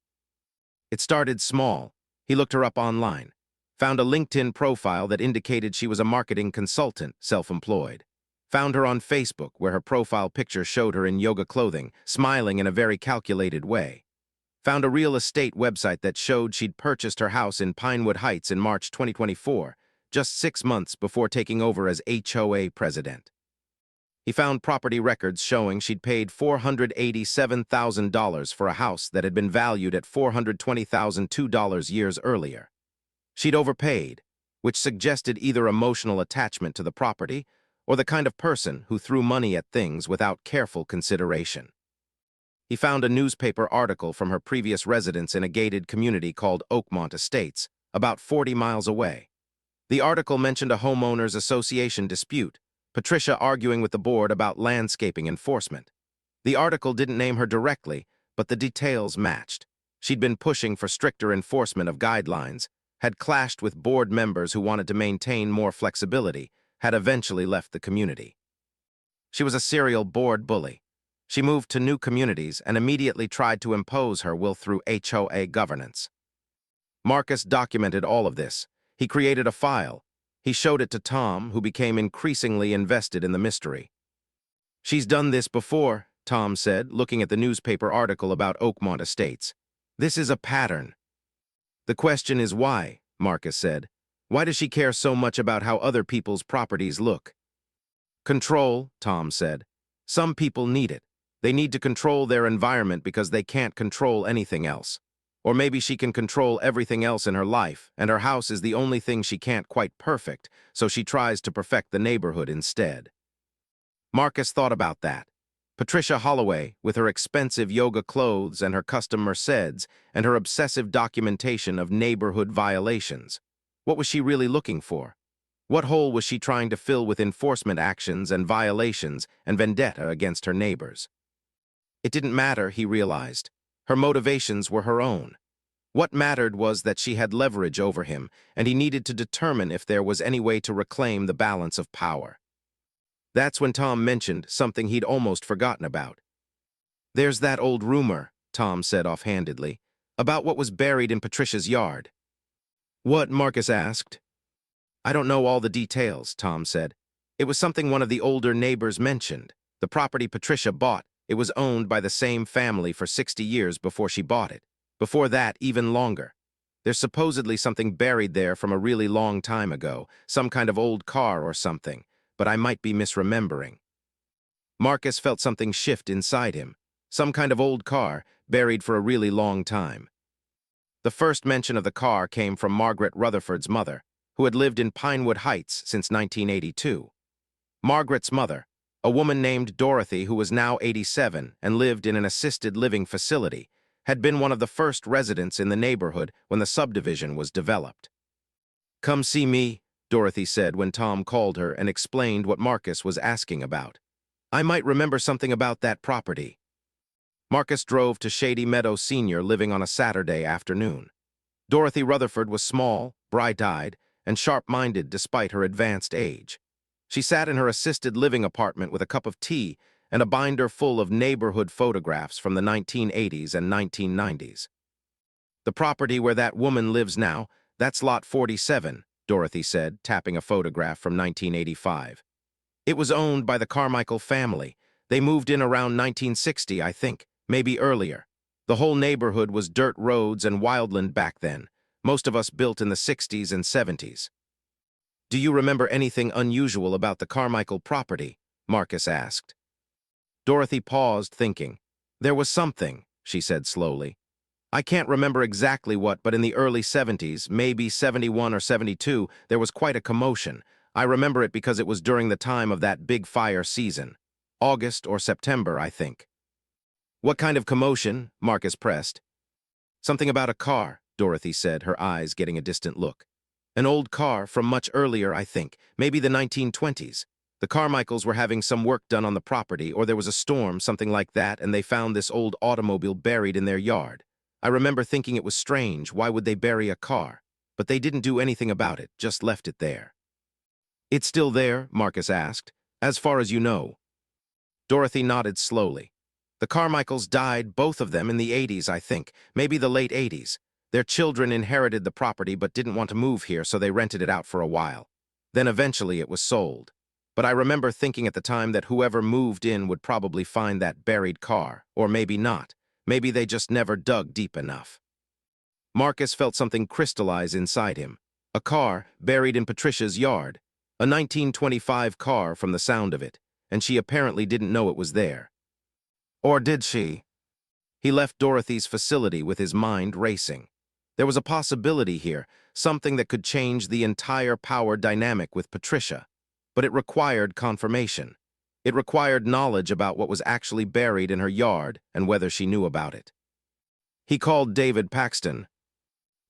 It started small. He looked her up online, found a LinkedIn profile that indicated she was a marketing consultant, self-employed. Found her on Facebook, where her profile picture showed her in yoga clothing, smiling in a very calculated way. Found a real estate website that showed she'd purchased her house in Pinewood Heights in March 2024, just 6 months before taking over as HOA president. He found property records showing she'd paid $487,000 for a house that had been valued at $420,002 years earlier. She'd overpaid, which suggested either emotional attachment to the property or the kind of person who threw money at things without careful consideration. He found a newspaper article from her previous residence in a gated community called Oakmont Estates, about 40 miles away. The article mentioned a homeowners association dispute, Patricia arguing with the board about landscaping enforcement. The article didn't name her directly, but the details matched. She'd been pushing for stricter enforcement of guidelines, had clashed with board members who wanted to maintain more flexibility, had eventually left the community. She was a serial board bully. She moved to new communities and immediately tried to impose her will through HOA governance. Marcus documented all of this. He created a file. He showed it to Tom, who became increasingly invested in the mystery. "She's done this before," Tom said, looking at the newspaper article about Oakmont Estates. "This is a pattern." "The question is why," Marcus said. "Why does she care so much about how other people's properties look?" "Control," Tom said. "Some people need it. They need to control their environment because they can't control anything else. Or maybe she can control everything else in her life, and her house is the only thing she can't quite perfect, so she tries to perfect the neighborhood instead." Marcus thought about that. Patricia Holloway, with her expensive yoga clothes and her custom Mercedes, and her obsessive documentation of neighborhood violations. What was she really looking for? What hole was she trying to fill with enforcement actions and violations and vendetta against her neighbors? It didn't matter, he realized. Her motivations were her own. What mattered was that she had leverage over him, and he needed to determine if there was any way to reclaim the balance of power. That's when Tom mentioned something he'd almost forgotten about. "There's that old rumor," Tom said offhandedly, "about what was buried in Patricia's yard." "What?" Marcus asked. "I don't know all the details," Tom said. "It was something one of the older neighbors mentioned. The property Patricia bought, it was owned by the same family for 60 years before she bought it. Before that, even longer. There's supposedly something buried there from a really long time ago, some kind of old car or something, but I might be misremembering." Marcus felt something shift inside him. Some kind of old car, buried for a really long time. The first mention of the car came from Margaret Rutherford's mother, who had lived in Pinewood Heights since 1982. Margaret's mother, a woman named Dorothy who was now 87 and lived in an assisted living facility, had been one of the first residents in the neighborhood when the subdivision was developed. "Come see me," Dorothy said when Tom called her and explained what Marcus was asking about. "I might remember something about that property." Marcus drove to Shady Meadow Sr. living on a Saturday afternoon. Dorothy Rutherford was small, bright-eyed, and sharp-minded despite her advanced age. She sat in her assisted living apartment with a cup of tea and a binder full of neighborhood photographs from the 1980s and 1990s. "The property where that woman lives now, that's lot 47, Dorothy said, tapping a photograph from 1985. "It was owned by the Carmichael family. They moved in around 1960, I think, maybe earlier. The whole neighborhood was dirt roads and wildland back then, most of us built in the 60s and 70s. "Do you remember anything unusual about the Carmichael property?" Marcus asked. Dorothy paused, thinking. "There was something," she said slowly. "I can't remember exactly what, but in the early 70s, maybe 71 or 72, there was quite a commotion. I remember it because it was during the time of that big fire season. August or September, I think." "What kind of commotion?" Marcus pressed. "Something about a car," Dorothy said, her eyes getting a distant look. "An old car from much earlier, I think, maybe the 1920s. The Carmichaels were having some work done on the property, or there was a storm, something like that, and they found this old automobile buried in their yard. I remember thinking it was strange, why would they bury a car? But they didn't do anything about it, just left it there." "It's still there?" Marcus asked. "As far as you know?" Dorothy nodded slowly. "The Carmichaels died, both of them, in the 80s, I think, maybe the late 80s. Their children inherited the property but didn't want to move here, so they rented it out for a while. Then eventually it was sold. But I remember thinking at the time that whoever moved in would probably find that buried car, or maybe not. Maybe they just never dug deep enough." Marcus felt something crystallize inside him. A car buried in Patricia's yard. A 1925 car from the sound of it, and she apparently didn't know it was there. Or did she? He left Dorothy's facility with his mind racing. There was a possibility here, something that could change the entire power dynamic with Patricia. But it required confirmation. It required knowledge about what was actually buried in her yard and whether she knew about it. He called David Paxton.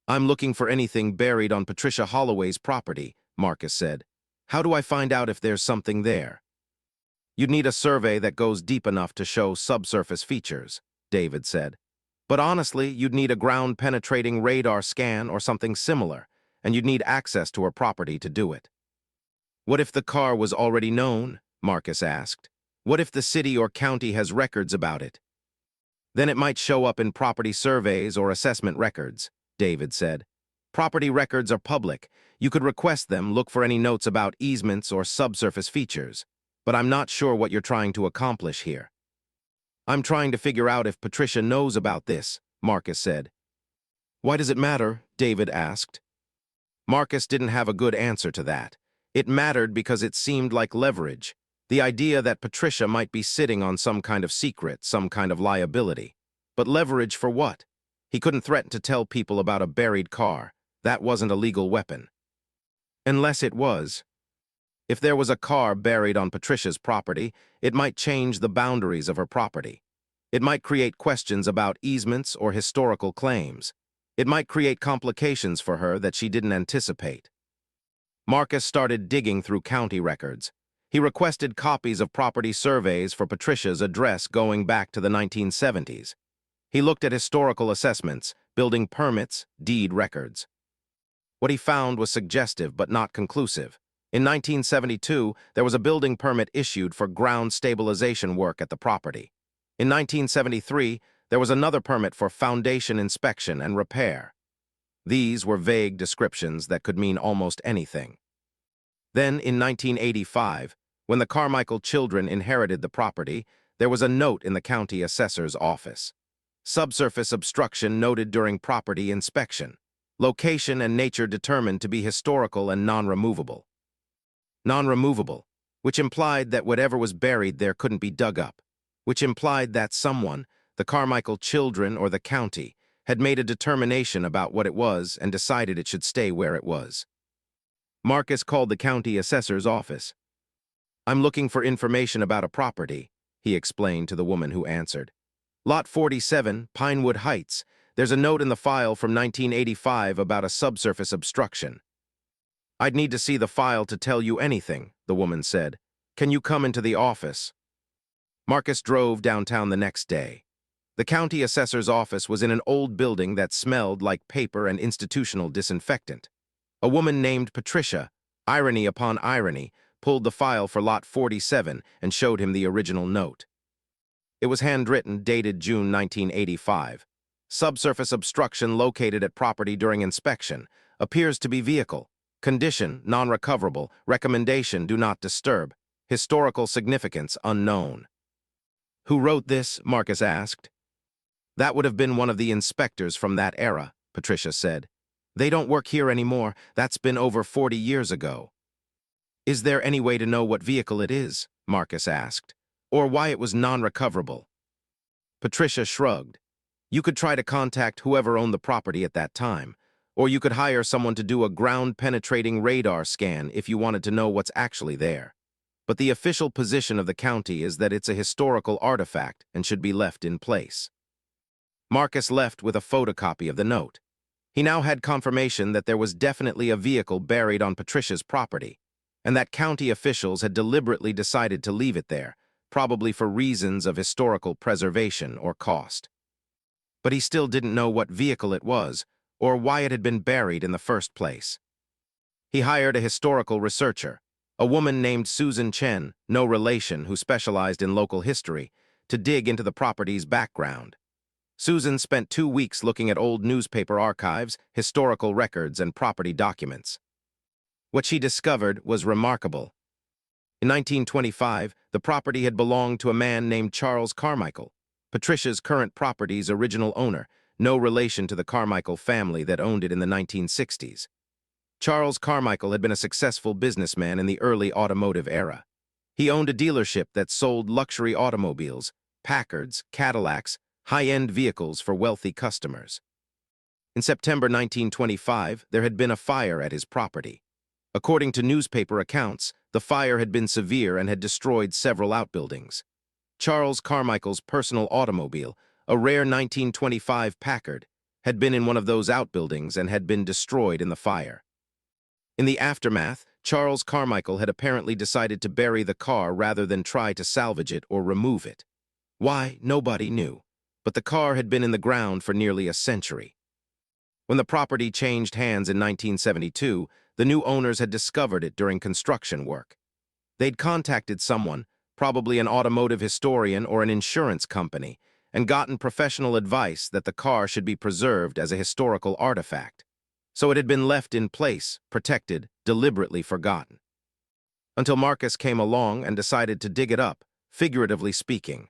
"I'm looking for anything buried on Patricia Holloway's property," Marcus said. "How do I find out if there's something there?" "You'd need a survey that goes deep enough to show subsurface features," David said. "But honestly, you'd need a ground-penetrating radar scan or something similar, and you'd need access to her property to do it." "What if the car was already known?" Marcus asked. "What if the city or county has records about it?" "Then it might show up in property surveys or assessment records," David said. "Property records are public. You could request them, look for any notes about easements or subsurface features. But I'm not sure what you're trying to accomplish here." "I'm trying to figure out if Patricia knows about this," Marcus said. "Why does it matter?" David asked. Marcus didn't have a good answer to that. It mattered because it seemed like leverage, the idea that Patricia might be sitting on some kind of secret, some kind of liability. But leverage for what? He couldn't threaten to tell people about a buried car. That wasn't a legal weapon. Unless it was. If there was a car buried on Patricia's property, it might change the boundaries of her property. It might create questions about easements or historical claims. It might create complications for her that she didn't anticipate. Marcus started digging through county records. He requested copies of property surveys for Patricia's address going back to the 1970s. He looked at historical assessments, building permits, deed records. What he found was suggestive but not conclusive. In 1972, there was a building permit issued for ground stabilization work at the property. In 1973, there was another permit for foundation inspection and repair. These were vague descriptions that could mean almost anything. Then, in 1985, when the Carmichael children inherited the property, there was a note in the county assessor's office. Subsurface obstruction noted during property inspection. Location and nature determined to be historical and non-removable. Non-removable, which implied that whatever was buried there couldn't be dug up, which implied that someone, the Carmichael children or the county, had made a determination about what it was and decided it should stay where it was. Marcus called the county assessor's office. "I'm looking for information about a property," he explained to the woman who answered. "Lot 47, Pinewood Heights. There's a note in the file from 1985 about a subsurface obstruction." "I'd need to see the file to tell you anything," the woman said. "Can you come into the office?" Marcus drove downtown the next day. The county assessor's office was in an old building that smelled like paper and institutional disinfectant. A woman named Patricia, irony upon irony, pulled the file for Lot 47 and showed him the original note. It was handwritten, dated June 1985. "Subsurface obstruction located at property during inspection. Appears to be vehicle. Condition, non-recoverable. Recommendation, do not disturb. Historical significance, unknown." "Who wrote this?" Marcus asked. "That would have been one of the inspectors from that era," Patricia said. "They don't work here anymore. That's been over 40 years ago." "Is there any way to know what vehicle it is?" Marcus asked. "Or why it was non-recoverable?" Patricia shrugged. "You could try to contact whoever owned the property at that time. Or you could hire someone to do a ground-penetrating radar scan if you wanted to know what's actually there. But the official position of the county is that it's a historical artifact and should be left in place." Marcus left with a photocopy of the note. He now had confirmation that there was definitely a vehicle buried on Patricia's property, and that county officials had deliberately decided to leave it there, probably for reasons of historical preservation or cost. But he still didn't know what vehicle it was, or why it had been buried in the first place. He hired a historical researcher, a woman named Susan Chen, no relation, who specialized in local history, to dig into the property's background. Susan spent 2 weeks looking at old newspaper archives, historical records, and property documents. What she discovered was remarkable. In 1925, the property had belonged to a man named Charles Carmichael, Patricia's current property's original owner, no relation to the Carmichael family that owned it in the 1960s. Charles Carmichael had been a successful businessman in the early automotive era. He owned a dealership that sold luxury automobiles, Packards, Cadillacs, high-end vehicles for wealthy customers. In September 1925, there had been a fire at his property. According to newspaper accounts, the fire had been severe and had destroyed several outbuildings. Charles Carmichael's personal automobile, a rare 1925 Packard, had been in one of those outbuildings and had been destroyed in the fire. In the aftermath, Charles Carmichael had apparently decided to bury the car rather than try to salvage it or remove it. Why, nobody knew, but the car had been in the ground for nearly a century. When the property changed hands in 1972, the new owners had discovered it during construction work. They'd contacted someone, probably an automotive historian or an insurance company, and gotten professional advice that the car should be preserved as a historical artifact. So it had been left in place, protected, deliberately forgotten. Until Marcus came along and decided to dig it up, figuratively speaking.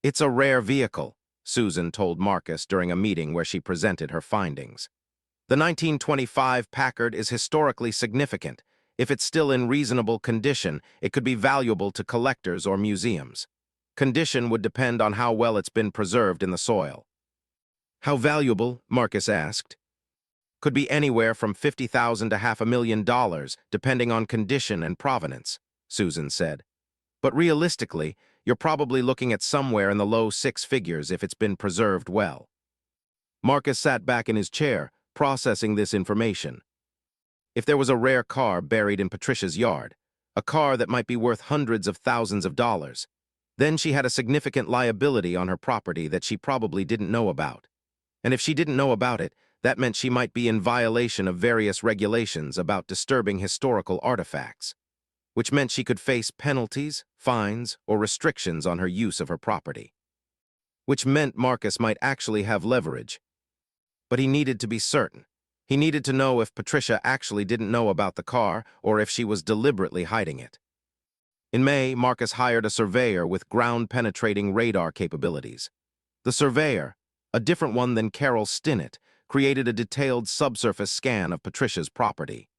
"It's a rare vehicle," Susan told Marcus during a meeting where she presented her findings. "The 1925 Packard is historically significant. If it's still in reasonable condition, it could be valuable to collectors or museums. Condition would depend on how well it's been preserved in the soil." "How valuable?" Marcus asked. "Could be anywhere from $50,000 to $500,000, depending on condition and provenance," Susan said. "But realistically, you're probably looking at somewhere in the low six figures if it's been preserved well." Marcus sat back in his chair, processing this information. If there was a rare car buried in Patricia's yard, a car that might be worth hundreds of thousands of dollars, then she had a significant liability on her property that she probably didn't know about. And if she didn't know about it, that meant she might be in violation of various regulations about disturbing historical artifacts, which meant she could face penalties, fines, or restrictions on her use of her property. Which meant Marcus might actually have leverage. But he needed to be certain. He needed to know if Patricia actually didn't know about the car or if she was deliberately hiding it. In May, Marcus hired a surveyor with ground-penetrating radar capabilities. The surveyor, a different one than Carol Stinnett, created a detailed subsurface scan of Patricia's property.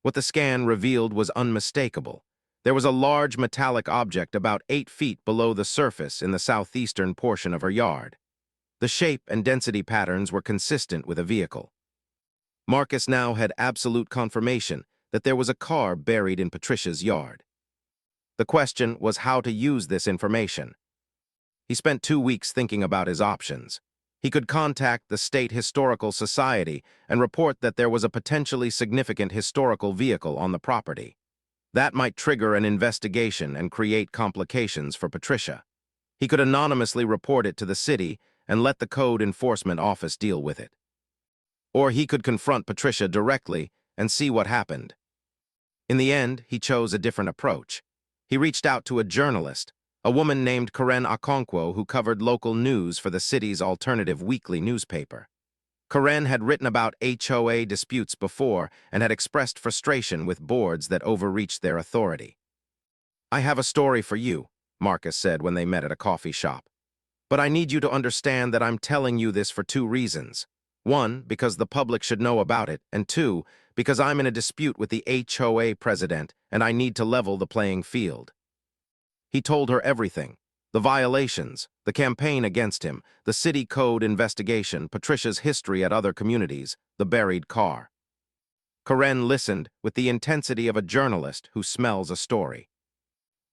What the scan revealed was unmistakable. There was a large metallic object about 8 feet below the surface in the southeastern portion of her yard. The shape and density patterns were consistent with a vehicle. Marcus now had absolute confirmation that there was a car buried in Patricia's yard. The question was how to use this information. He spent 2 weeks thinking about his options. He could contact the State Historical Society and report that there was a potentially significant historical vehicle on the property. That might trigger an investigation and create complications for Patricia. He could anonymously report it to the city and let the Code Enforcement Office deal with it. Or he could confront Patricia directly and see what happened. In the end, he chose a different approach. He reached out to a journalist, a woman named Karen Okonkwo, who covered local news for the city's alternative weekly newspaper. Karen had written about HOA disputes before and had expressed frustration with boards that overreached their authority. "I have a story for you," Marcus said when they met at a coffee shop. "But I need you to understand that I'm telling you this for 2 reasons. 1, because the public should know about it, and 2, because I'm in a dispute with the HOA president and I need to level the playing field." He told her everything: the violations, the campaign against him, the city code investigation, Patricia's history at other communities, the buried car. Karen listened with the intensity of a journalist who smells a story.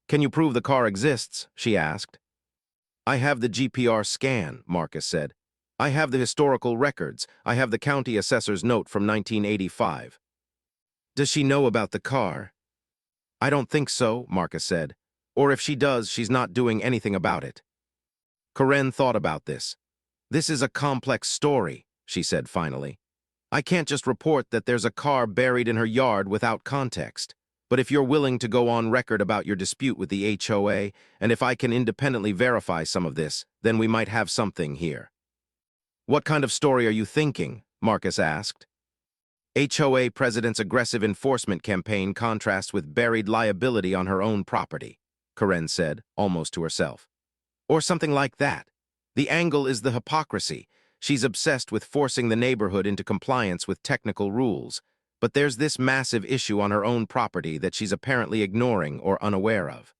"Can you prove the car exists?" she asked. "I have the GPR scan," Marcus said. "I have the historical records. I have the county assessor's note from 1985. "Does she know about the car?" "I don't think so," Marcus said. "Or if she does, she's not doing anything about it." Karen thought about this. "This is a complex story," she said finally. "I can't just report that there's a car buried in her yard without context. But if you're willing to go on record about your dispute with the HOA, and if I can independently verify some of this, then we might have something here." "What kind of story are you thinking?" Marcus asked. "HOA president's aggressive enforcement campaign contrasts with buried liability on her own property," Karen said, almost to herself. "Or something like that. The angle is the hypocrisy. She's obsessed with forcing the neighborhood into compliance with technical rules, but there's this massive issue on her own property that she's apparently ignoring or unaware of."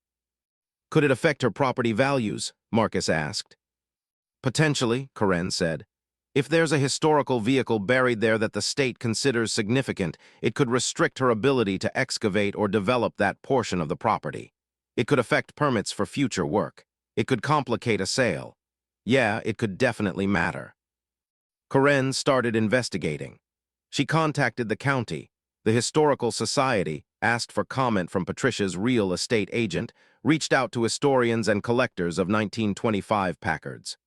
"Could it affect her property values?" Marcus asked. "Potentially," Karen said. If there's a historical vehicle buried there that the state considers significant, it could restrict her ability to excavate or develop that portion of the property. It could affect permits for future work. It could complicate a sale. Yeah, it could definitely matter. Corinne started investigating. She contacted the county, the historical society, asked for comment from Patricia's real estate agent, reached out to historians and collectors of 1925 Packards.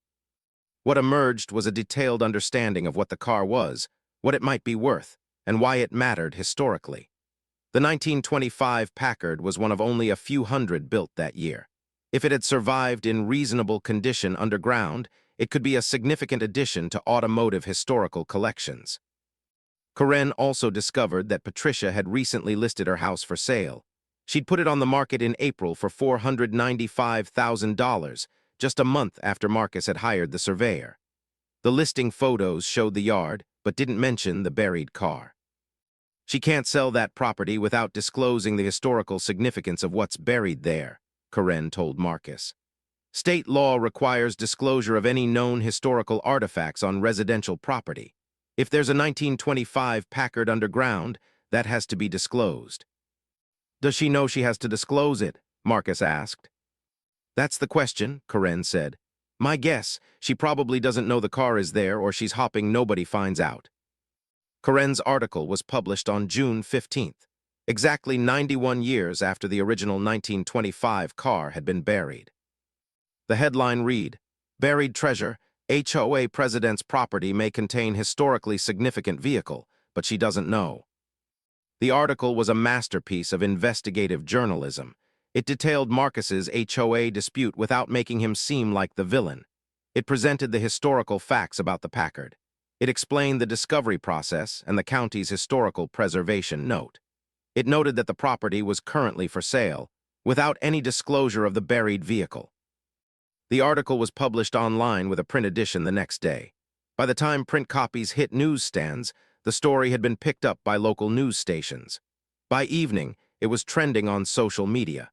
What emerged was a detailed understanding of what the car was, what it might be worth, and why it mattered historically. The 1925 Packard was one of only a few hundred built that year. If it had survived in reasonable condition underground, it could be a significant addition to automotive historical collections. Corinne also discovered that Patricia had recently listed her house for sale. She'd put it on the market in April for $495,000, just a month after Marcus had hired the surveyor. The listing photos showed the yard, but didn't mention the buried car. She can't sell that property without disclosing the historical significance of what's buried there, Corinne told Marcus. State law requires disclosure of any known historical artifacts on residential property. If there's a 1925 Packard underground, that has to be disclosed. Does she know she has to disclose it? Marcus asked. That's the question, Corinne said. My guess, she probably doesn't know the car is there or she's hoping nobody finds out. Corinne's article was published on June 15th, exactly 91 years after the original 1925 car had been buried. The headline read, "Buried Treasure, HOA President's property may contain historically significant vehicle, but she doesn't know." The article was a masterpiece of investigative journalism. It detailed Marcus's HOA dispute without making him seem like the villain. It presented the historical facts about the Packard. It explained the discovery process and the county's historical preservation note. It noted that the property was currently for sale, without any disclosure of the buried vehicle. The article was published online with a print edition the next day. By the time print copies hit newsstands, the story had been picked up by local news stations. By evening, it was trending on social media.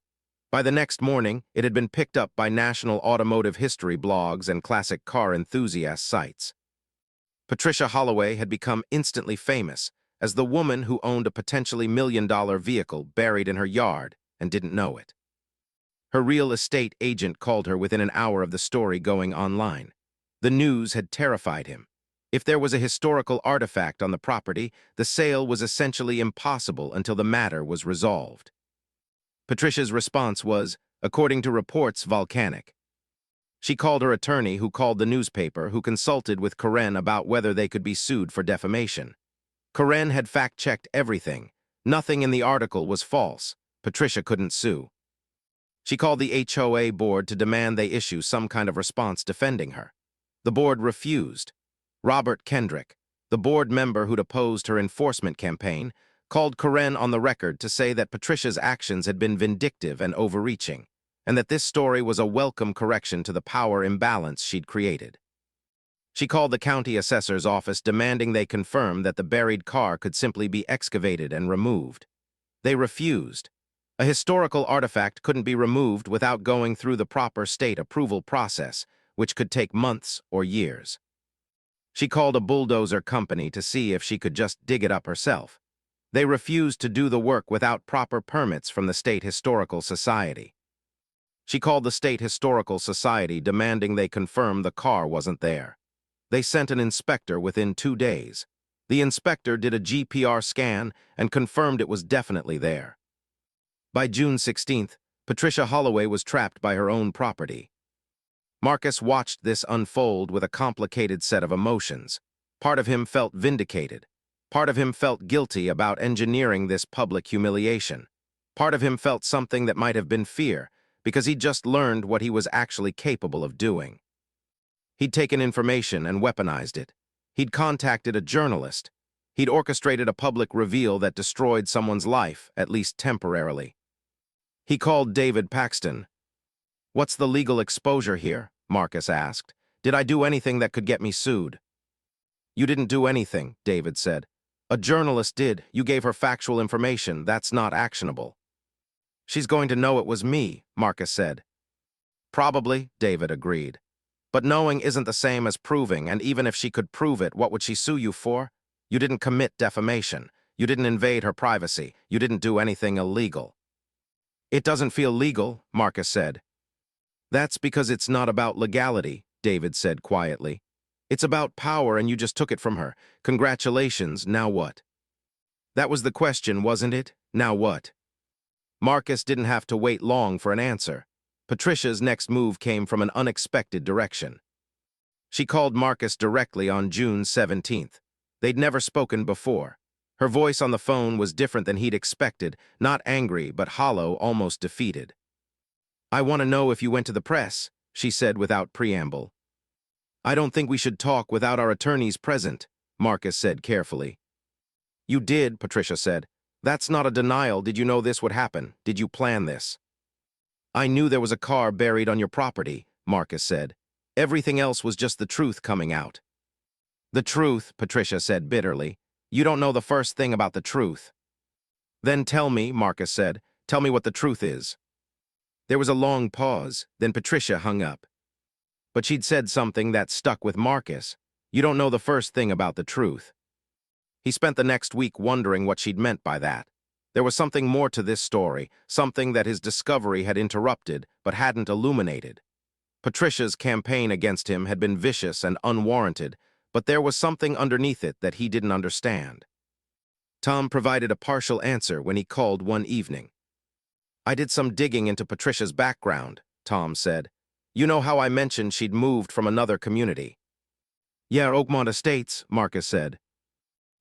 By the next morning, it had been picked up by national automotive history blogs and classic car enthusiast sites. Patricia Holloway had become instantly famous as the woman who owned a potentially million-dollar vehicle buried in her yard and didn't know it. Her real estate agent called her within an hour of the story going online. The news had terrified him. If there was a historical artifact on the property, the sale was essentially impossible until the matter was resolved. Patricia's response was, according to reports, volcanic. She called her attorney, who called the newspaper, who consulted with Corinne about whether they could be sued for defamation. Corinne had fact-checked everything. Nothing in the article was false. Patricia couldn't sue. She called the HOA board to demand they issue some kind of response defending her. The board refused. Robert Kendrick, the board member who'd opposed her enforcement campaign, called Corinne on the record to say that Patricia's actions had been vindictive and overreaching, and that this story was a welcome correction to the power imbalance she'd created. She called the county assessor's office demanding they confirm that the buried car could simply be excavated and removed. They refused. A historical artifact couldn't be removed without going through the proper state approval process, which could take months or years. She called a bulldozer company to see if she could just dig it up herself. They refused to do the work without proper permits from the State Historical Society. She called the State Historical Society demanding they confirm the car wasn't there. They sent an inspector within 2 days. The inspector did a GPR scan and confirmed it was definitely there. By June 16th, Patricia Holloway was trapped by her own property. Marcus watched this unfold with a complicated set of emotions. Part of him felt vindicated. Part of him felt guilty about engineering this public humiliation. Part of him felt something that might have been fear, because he'd just learned what he was actually capable of doing. He'd taken information and weaponized it. He'd contacted a journalist. He'd orchestrated a public reveal that destroyed someone's life, at least temporarily. He called David Paxton. "What's the legal exposure here?" Marcus asked. "Did I do anything that could get me sued?" "You didn't do anything," David said. "A journalist did. You gave her factual information. That's not actionable." "She's going to know it was me," Marcus said. "Probably," David agreed. But knowing isn't the same as proving, and even if she could prove it, what would she sue you for? You didn't commit defamation. You didn't invade her privacy. You didn't do anything illegal. It doesn't feel legal, Marcus said. That's because it's not about legality, David said quietly. It's about power, and you just took it from her. Congratulations, now what? That was the question, wasn't it? Now what? Marcus didn't have to wait long for an answer. Patricia's next move came from an unexpected direction. She called Marcus directly on June 17th. They'd never spoken before. Her voice on the phone was different than he'd expected, not angry, but hollow, almost defeated. "I want to know if you went to the press," she said without preamble. "I don't think we should talk without our attorneys present," Marcus said carefully. "You did," Patricia said. "That's not a denial. Did you know this would happen? Did you plan this?" "I knew there was a car buried on your property," Marcus said. "Everything else was just the truth coming out." "The truth," Patricia said bitterly. "You don't know the first thing about the truth." "Then tell me," Marcus said. "Tell me what the truth is." There was a long pause, then Patricia hung up. But she'd said something that stuck with Marcus. "You don't know the first thing about the truth." He spent the next week wondering what she'd meant by that. There was something more to this story, something that his discovery had interrupted but hadn't illuminated. Patricia's campaign against him had been vicious and unwarranted, but there was something underneath it that he didn't understand. Tom provided a partial answer when he called one evening. "I did some digging into Patricia's background," Tom said. "You know how I mentioned she'd moved from another community?" "Yeah, Oakmont Estates," Marcus said.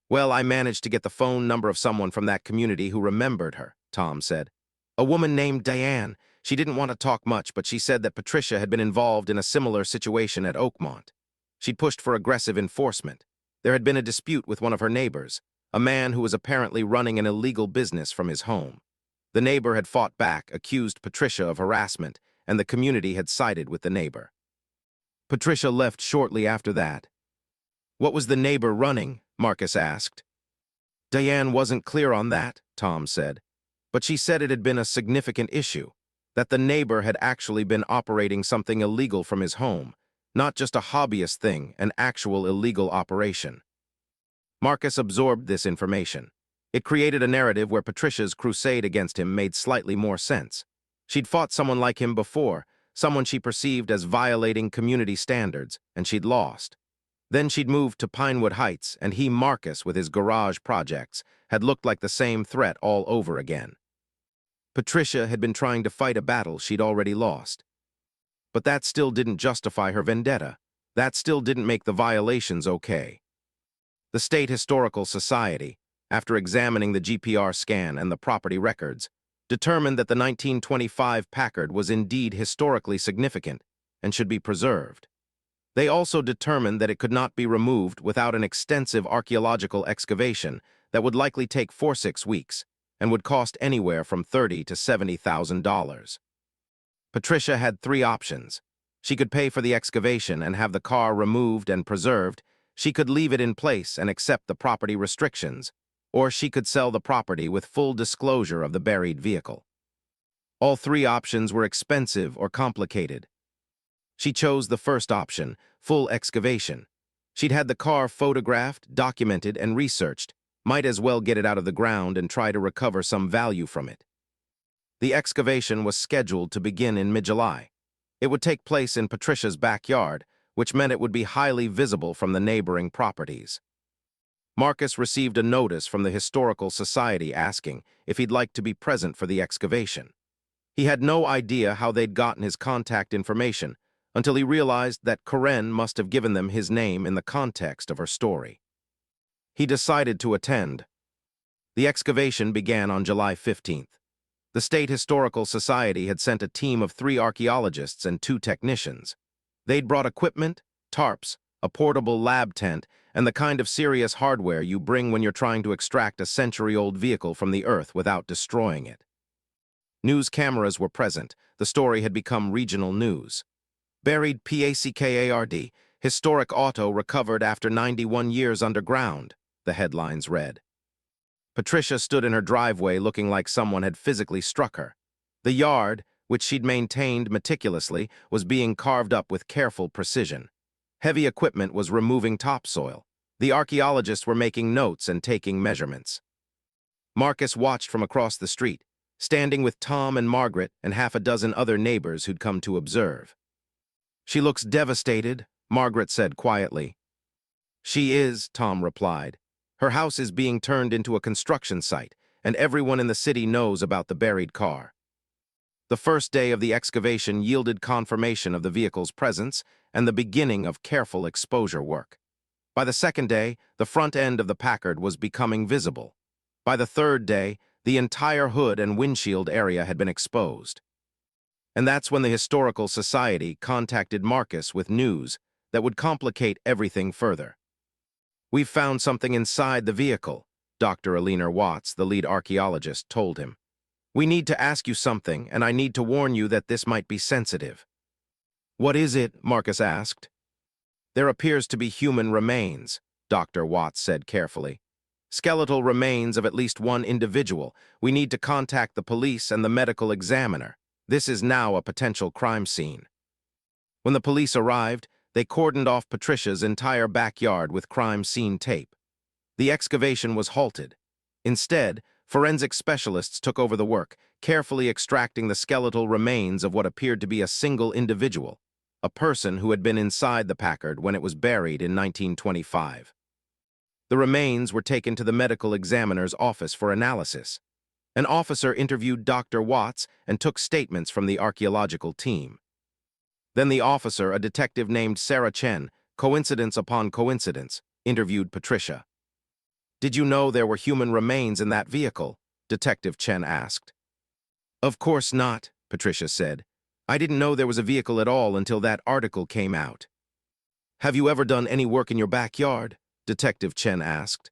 "Well, I managed to get the phone number of someone from that community who remembered her," Tom said. "A woman named Diane. She didn't want to talk much, but she said that Patricia had been involved in a similar situation at Oakmont. She'd pushed for aggressive enforcement. There had been a dispute with one of her neighbors, a man who was apparently running an illegal business from his home. The neighbor had fought back, accused Patricia of harassment, and the community had sided with the neighbor. Patricia left shortly after that. "What was the neighbor running?" Marcus asked. "Diane wasn't clear on that," Tom said. "But she said it had been a significant issue, that the neighbor had actually been operating something illegal from his home, not just a hobbyist thing, an actual illegal operation." Marcus absorbed this information. It created a narrative where Patricia's crusade against him made slightly more sense. She'd fought someone like him before, someone she perceived as violating community standards, and she'd lost. Then she'd moved to Pinewood Heights, and he, Marcus, with his garage projects, had looked like the same threat all over again. Patricia had been trying to fight a battle she'd already lost. But that still didn't justify her vendetta. That still didn't make the violations okay. The State Historical Society, after examining the GPR scan and the property records, determined that the 1925 Packard was indeed historically significant and should be preserved. They also determined that it could not be removed without an extensive archaeological excavation that would likely take 4-6 weeks and would cost anywhere from $30,000 to $70,000. Patricia had 3 options. She could pay for the excavation and have the car removed and preserved. She could leave it in place and accept the property restrictions, or she could sell the property with full disclosure of the buried vehicle. All 3 options were expensive or complicated. She chose the first option, full excavation. She'd had the car photographed, documented, and researched. Might as well get it out of the ground and try to recover some value from it. The excavation was scheduled to begin in mid-July. It would take place in Patricia's backyard, which meant it would be highly visible from the neighboring properties. Marcus received a notice from the Historical Society asking if he'd like to be present for the excavation. He had no idea how they'd gotten his contact information until he realized that Karen must have given them his name in the context of her story. He decided to attend. The excavation began on July 15th. The State Historical Society had sent a team of 3 archaeologists and 2 technicians. They'd brought equipment, tarps, a portable lab tent, and the kind of serious hardware you bring when you're trying to extract a century-old vehicle from the earth without destroying it. News cameras were present. The story had become regional news. Buried PACKARD, historic auto recovered after 91 years underground, the headlines read. Patricia stood in her driveway looking like someone had physically struck her. The yard, which she'd maintained meticulously, was being carved up with careful precision. Heavy equipment was removing topsoil. The archaeologists were making notes and taking measurements. Marcus watched from across the street, standing with Tom and Margaret and half a dozen other neighbors who'd come to observe. "She looks devastated," Margaret said quietly. "She is," Tom replied. "Her house is being turned into a construction site, and everyone in the city knows about the buried car." The first day of the excavation yielded confirmation of the vehicle's presence and the beginning of careful exposure work. By the second day, the front end of the Packard was becoming visible. By the third day, the entire hood and windshield area had been exposed. And that's when the Historical Society contacted Marcus with news that would complicate everything further. "We've found something inside the vehicle," Dr. Alina Watts, the lead archaeologist, told him. "We need to ask you something, and I need to warn you that this might be sensitive." "What is it?" Marcus asked. "There appears to be human remains," Dr. Watts said carefully. "Skeletal remains of at least one individual. We need to contact the police and the medical examiner. This is now a potential crime scene." When the police arrived, they cordoned off Patricia's entire backyard with crime scene tape. The excavation was halted. Instead, forensic specialists took over the work, carefully extracting the skeletal remains of what appeared to be a single individual, a person who had been inside the Packard when it was buried in 1925. The remains were taken to the medical examiner's office for analysis. An officer interviewed Dr. Watts and took statements from the archaeological team. Then the officer, a detective named Sarah Chen, coincidence upon coincidence, interviewed Patricia. "Did you know there were human remains in that vehicle?" Detective Chen asked. "Of course not," Patricia said. "I didn't know there was a vehicle at all until that article came out." "Have you ever done any work in your backyard?" Detective Chen asked.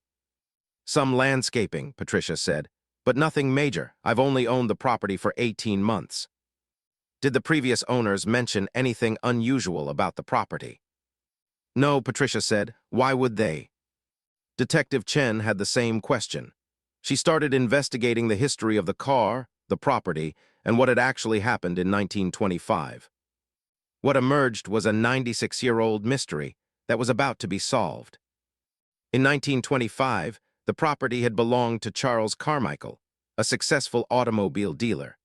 "Some landscaping," Patricia said, "but nothing major. I've only owned the property for 18 months. "Did the previous owners mention anything unusual about the property?" "No," Patricia said. "Why would they?" Detective Chen had the same question. She started investigating the history of the car, the property, and what had actually happened in 1925. What emerged was a 96-year-old mystery that was about to be solved. In 1925, the property had belonged to Charles Carmichael, a successful automobile dealer.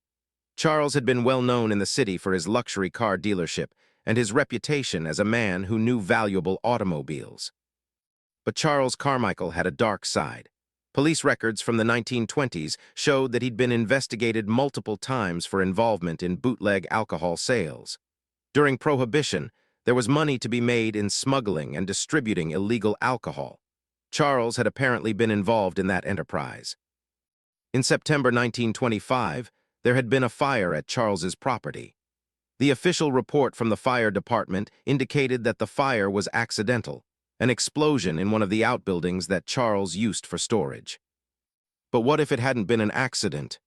Charles had been well known in the city for his luxury car dealership and his reputation as a man who knew valuable automobiles. But Charles Carmichael had a dark side. Police records from the 1920s showed that he'd been investigated multiple times for involvement in bootleg alcohol sales. During Prohibition, there was money to be made in smuggling and distributing illegal alcohol. Charles had apparently been involved in that enterprise. In September 1925, there had been a fire at Charles's property. The official report from the fire department indicated that the fire was accidental, an explosion in one of the outbuildings that Charles used for storage. But what if it hadn't been an accident?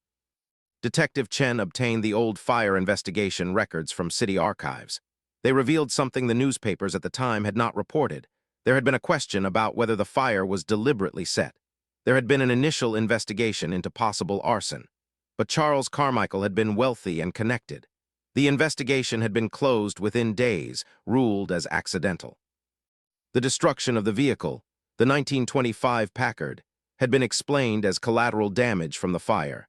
Detective Chen obtained the old fire investigation records from city archives. They revealed something the newspapers at the time had not reported. There had been a question about whether the fire was deliberately set. There had been an initial investigation into possible arson. But Charles Carmichael had been wealthy and connected. The investigation had been closed within days, ruled as accidental. The destruction of the vehicle, the 1925 Packard, had been explained as collateral damage from the fire.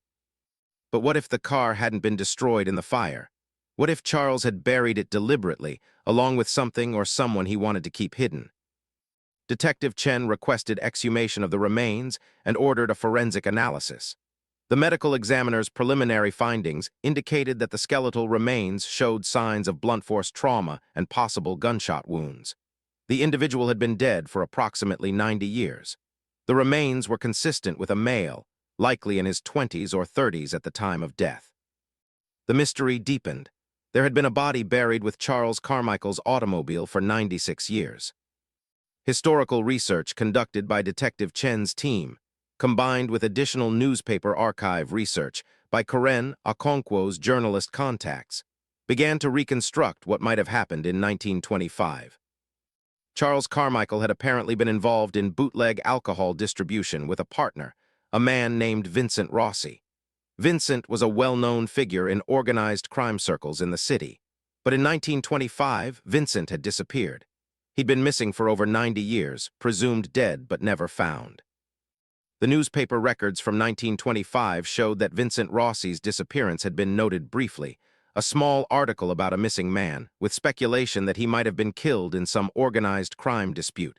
But what if the car hadn't been destroyed in the fire? What if Charles had buried it deliberately, along with something or someone he wanted to keep hidden? Detective Chen requested exhumation of the remains and ordered a forensic analysis. The medical examiner's preliminary findings indicated that the skeletal remains showed signs of blunt force trauma and possible gunshot wounds. The individual had been dead for approximately 90 years. The remains were consistent with a male, likely in his 20s or 30s at the time of death. The mystery deepened. There had been a body buried with Charles Carmichael's automobile for 96 years. Historical research conducted by Detective Chen's team, combined with additional newspaper archive research by Karen Okonkwo's journalist contacts, began to reconstruct what might have happened in 1925. Charles Carmichael had apparently been involved in bootleg alcohol distribution with a partner, a man named Vincent Rossi. Vincent was a well-known figure in organized crime circles in the city. But in 1925, Vincent had disappeared. He'd been missing for over 90 years, presumed dead but never found. The newspaper records from 1925 showed that Vincent Rossi's disappearance had been noted briefly, a small article about a missing man, with speculation that he might have been killed in some organized crime dispute.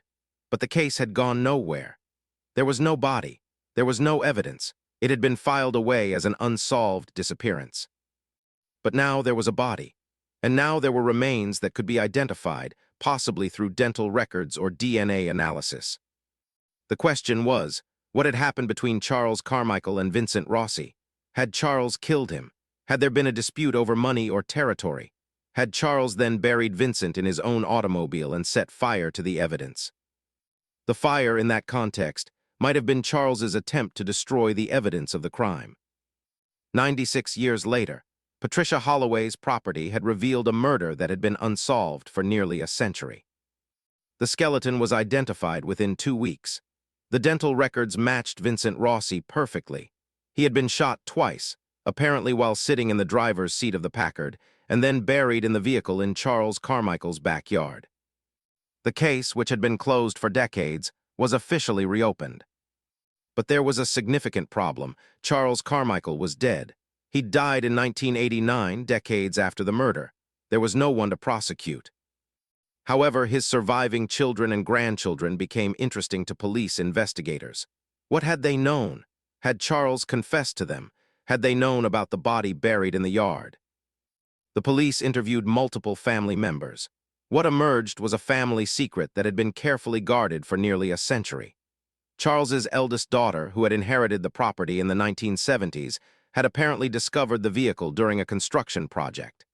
But the case had gone nowhere. There was no body. There was no evidence. It had been filed away as an unsolved disappearance. But now there was a body. And now there were remains that could be identified, possibly through dental records or DNA analysis. The question was, what had happened between Charles Carmichael and Vincent Rossi? Had Charles killed him? Had there been a dispute over money or territory? Had Charles then buried Vincent in his own automobile and set fire to the evidence? The fire, in that context, might have been Charles's attempt to destroy the evidence of the crime. 96 years later, Patricia Holloway's property had revealed a murder that had been unsolved for nearly a century. The skeleton was identified within 2 weeks. The dental records matched Vincent Rossi perfectly. He had been shot twice, apparently while sitting in the driver's seat of the Packard, and then buried in the vehicle in Charles Carmichael's backyard. The case, which had been closed for decades, was officially reopened. But there was a significant problem. Charles Carmichael was dead. He'd died in 1989, decades after the murder. There was no one to prosecute. However, his surviving children and grandchildren became interesting to police investigators. What had they known? Had Charles confessed to them? Had they known about the body buried in the yard? The police interviewed multiple family members. What emerged was a family secret that had been carefully guarded for nearly a century. Charles's eldest daughter, who had inherited the property in the 1970s, had apparently discovered the vehicle during a construction project.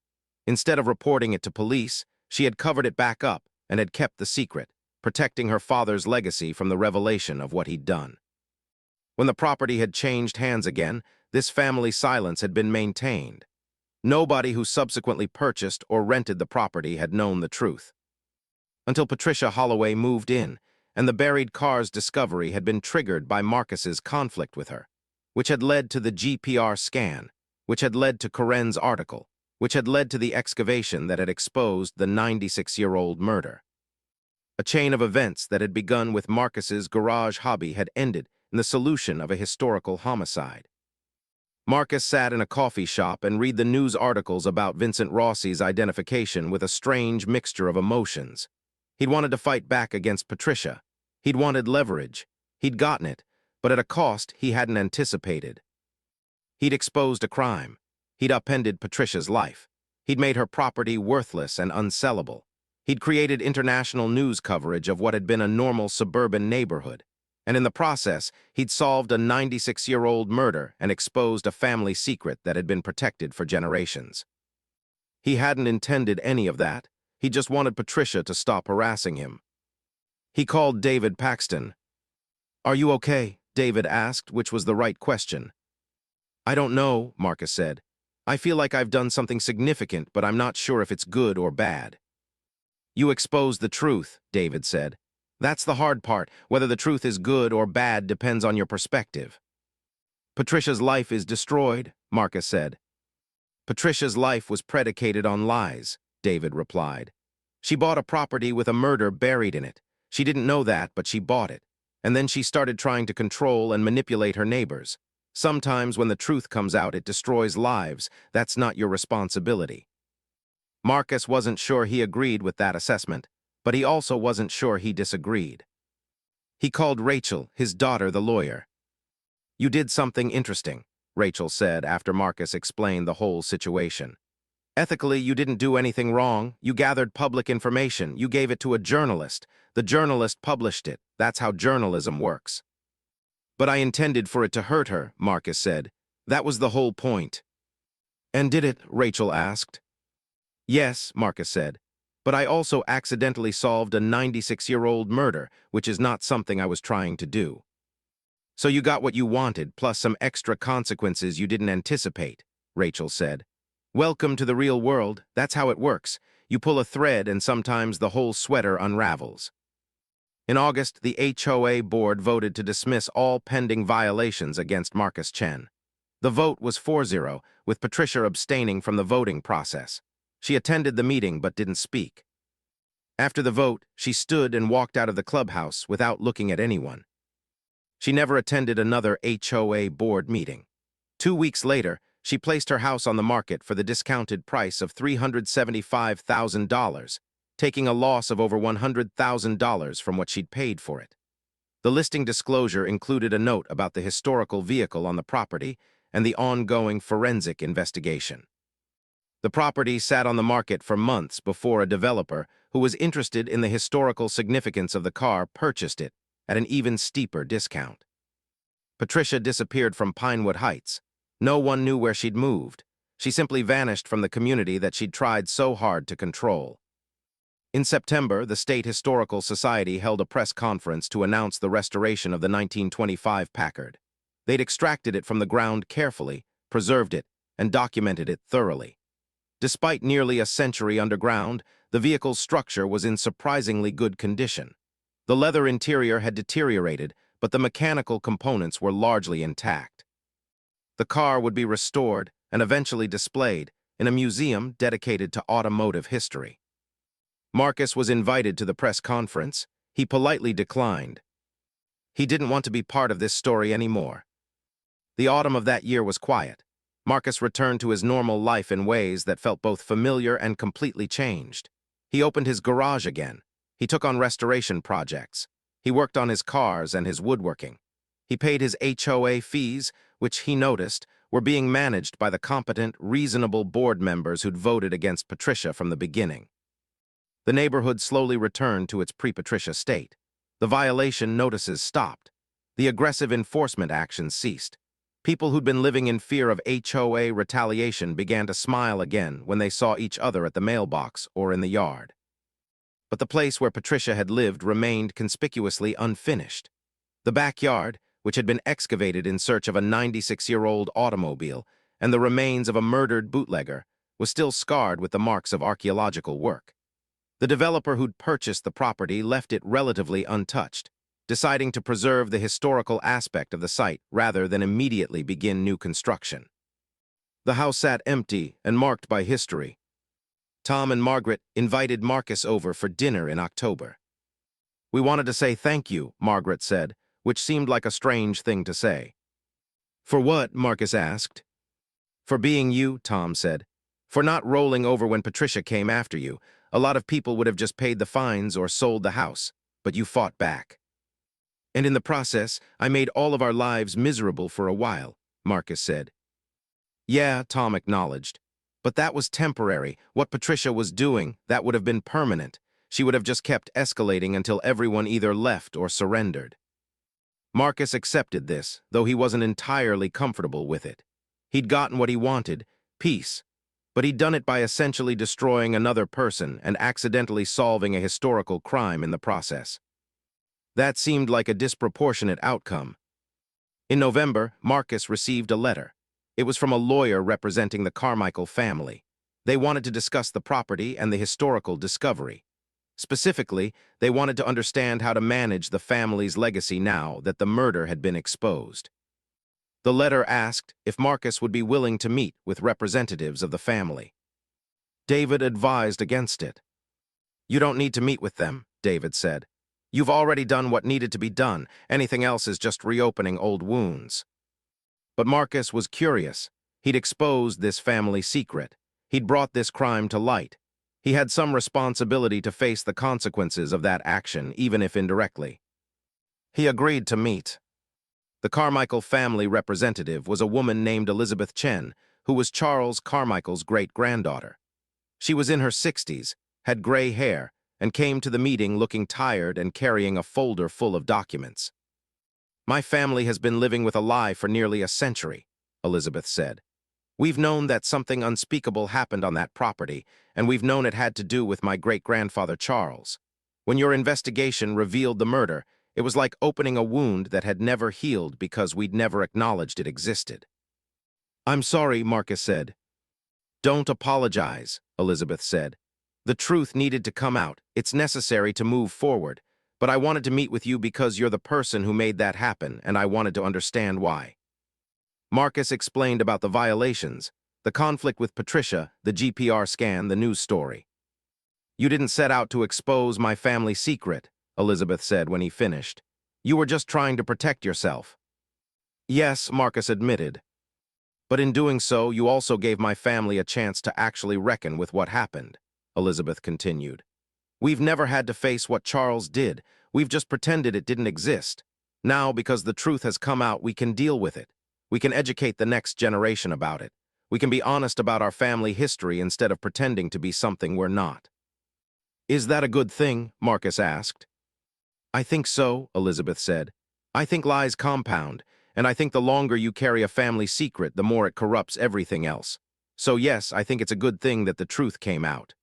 Instead of reporting it to police, she had covered it back up and had kept the secret, protecting her father's legacy from the revelation of what he'd done. When the property had changed hands again, this family silence had been maintained. Nobody who subsequently purchased or rented the property had known the truth. Until Patricia Holloway moved in, and the buried car's discovery had been triggered by Marcus's conflict with her, which had led to the GPR scan, which had led to Coren's article, which had led to the excavation that had exposed the 96-year-old murder. A chain of events that had begun with Marcus's garage hobby had ended in the solution of a historical homicide. Marcus sat in a coffee shop and read the news articles about Vincent Rossi's identification with a strange mixture of emotions. He'd wanted to fight back against Patricia. He'd wanted leverage. He'd gotten it, but at a cost he hadn't anticipated. He'd exposed a crime. He'd upended Patricia's life. He'd made her property worthless and unsellable. He'd created international news coverage of what had been a normal suburban neighborhood. And in the process, he'd solved a 96-year-old murder and exposed a family secret that had been protected for generations. He hadn't intended any of that. He just wanted Patricia to stop harassing him. He called David Paxton. "Are you okay?" David asked, which was the right question. "I don't know," Marcus said. "I feel like I've done something significant, but I'm not sure if it's good or bad." "You exposed the truth," David said. "That's the hard part. Whether the truth is good or bad depends on your perspective." "Patricia's life is destroyed," Marcus said. "Patricia's life was predicated on lies," David replied. "She bought a property with a murder buried in it. She didn't know that, but she bought it. And then she started trying to control and manipulate her neighbors. Sometimes when the truth comes out, it destroys lives. That's not your responsibility." Marcus wasn't sure he agreed with that assessment, but he also wasn't sure he disagreed. He called Rachel, his daughter, the lawyer. "You did something interesting," Rachel said after Marcus explained the whole situation. "Ethically, you didn't do anything wrong. You gathered public information. You gave it to a journalist. The journalist published it. That's how journalism works." "But I intended for it to hurt her," Marcus said. "That was the whole point." "And did it?" Rachel asked. "Yes," Marcus said. "But I also accidentally solved a 96-year-old murder, which is not something I was trying to do." "So you got what you wanted, plus some extra consequences you didn't anticipate," Rachel said. "Welcome to the real world. That's how it works. You pull a thread and sometimes the whole sweater unravels." In August, the HOA board voted to dismiss all pending violations against Marcus Chen. The vote was 4-0, with Patricia abstaining from the voting process. She attended the meeting but didn't speak. After the vote, she stood and walked out of the clubhouse without looking at anyone. She never attended another HOA board meeting. 2 weeks later, she placed her house on the market for the discounted price of $375,000, taking a loss of over $100,000 from what she'd paid for it. The listing disclosure included a note about the historical vehicle on the property and the ongoing forensic investigation. The property sat on the market for months before a developer who was interested in the historical significance of the car purchased it at an even steeper discount. Patricia disappeared from Pinewood Heights. No one knew where she'd moved. She simply vanished from the community that she'd tried so hard to control. In September, the State Historical Society held a press conference to announce the restoration of the 1925 Packard. They'd extracted it from the ground carefully, preserved it, and documented it thoroughly. Despite nearly a century underground, the vehicle's structure was in surprisingly good condition. The leather interior had deteriorated, but the mechanical components were largely intact. The car would be restored and eventually displayed in a museum dedicated to automotive history. Marcus was invited to the press conference. He politely declined. He didn't want to be part of this story anymore. The autumn of that year was quiet. Marcus returned to his normal life in ways that felt both familiar and completely changed. He opened his garage again. He took on restoration projects. He worked on his cars and his woodworking. He paid his HOA fees, which he noticed were being managed by the competent, reasonable board members who'd voted against Patricia from the beginning. The neighborhood slowly returned to its pre-Patricia state. The violation notices stopped. The aggressive enforcement actions ceased. People who'd been living in fear of HOA retaliation began to smile again when they saw each other at the mailbox or in the yard. But the place where Patricia had lived remained conspicuously unfinished. The backyard, which had been excavated in search of a 96-year-old automobile and the remains of a murdered bootlegger, was still scarred with the marks of archaeological work. The developer who'd purchased the property left it relatively untouched, deciding to preserve the historical aspect of the site rather than immediately begin new construction. The house sat empty and marked by history. Tom and Margaret invited Marcus over for dinner in October. "We wanted to say thank you," Margaret said, which seemed like a strange thing to say. "For what?" Marcus asked. "For being you," Tom said. "For not rolling over when Patricia came after you. A lot of people would have just paid the fines or sold the house, but you fought back. And in the process, I made all of our lives miserable for a while," Marcus said. "Yeah," Tom acknowledged. "But that was temporary. What Patricia was doing, that would have been permanent. She would have just kept escalating until everyone either left or surrendered." Marcus accepted this, though he wasn't entirely comfortable with it. He'd gotten what he wanted, peace, but he'd done it by essentially destroying another person and accidentally solving a historical crime in the process. That seemed like a disproportionate outcome. In November, Marcus received a letter. It was from a lawyer representing the Carmichael family. They wanted to discuss the property and the historical discovery. Specifically, they wanted to understand how to manage the family's legacy now that the murder had been exposed. The letter asked if Marcus would be willing to meet with representatives of the family. David advised against it. "You don't need to meet with them," David said. "You've already done what needed to be done. Anything else is just reopening old wounds." But Marcus was curious. He'd exposed this family secret. He'd brought this crime to light. He had some responsibility to face the consequences of that action, even if indirectly. He agreed to meet. The Carmichael family representative was a woman named Elizabeth Chen, who was Charles Carmichael's great-granddaughter. She was in her 60s, had gray hair, and came to the meeting looking tired and carrying a folder full of documents. "My family has been living with a lie for nearly a century," Elizabeth said. "We've known that something unspeakable happened on that property, and we've known it had to do with my great-grandfather Charles. When your investigation revealed the murder, it was like opening a wound that had never healed because we'd never acknowledged it existed." "I'm sorry," Marcus said. "Don't apologize," Elizabeth said. "The truth needed to come out. It's necessary to move forward. But I wanted to meet with you because you're the person who made that happen, and I wanted to understand why." Marcus explained about the violations, the conflict with Patricia, the GPR scan, the news story. "You didn't set out to expose my family secret," Elizabeth said when he finished. "You were just trying to protect yourself." "Yes," Marcus admitted. "But in doing so, you also gave my family a chance to actually reckon with what happened," Elizabeth continued. "We've never had to face what Charles did. We've just pretended it didn't exist. Now, because the truth has come out, we can deal with it. We can educate the next generation about it. We can be honest about our family history instead of pretending to be something we're not." "Is that a good thing?" Marcus asked. "I think so," Elizabeth said. "I think lies compound, and I think the longer you carry a family secret, the more it corrupts everything else. So yes, I think it's a good thing that the truth came out."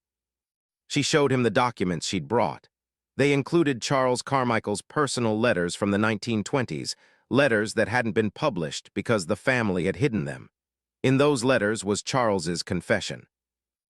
She showed him the documents she'd brought. They included Charles Carmichael's personal letters from the 1920s, letters that hadn't been published because the family had hidden them. In those letters was Charles's confession.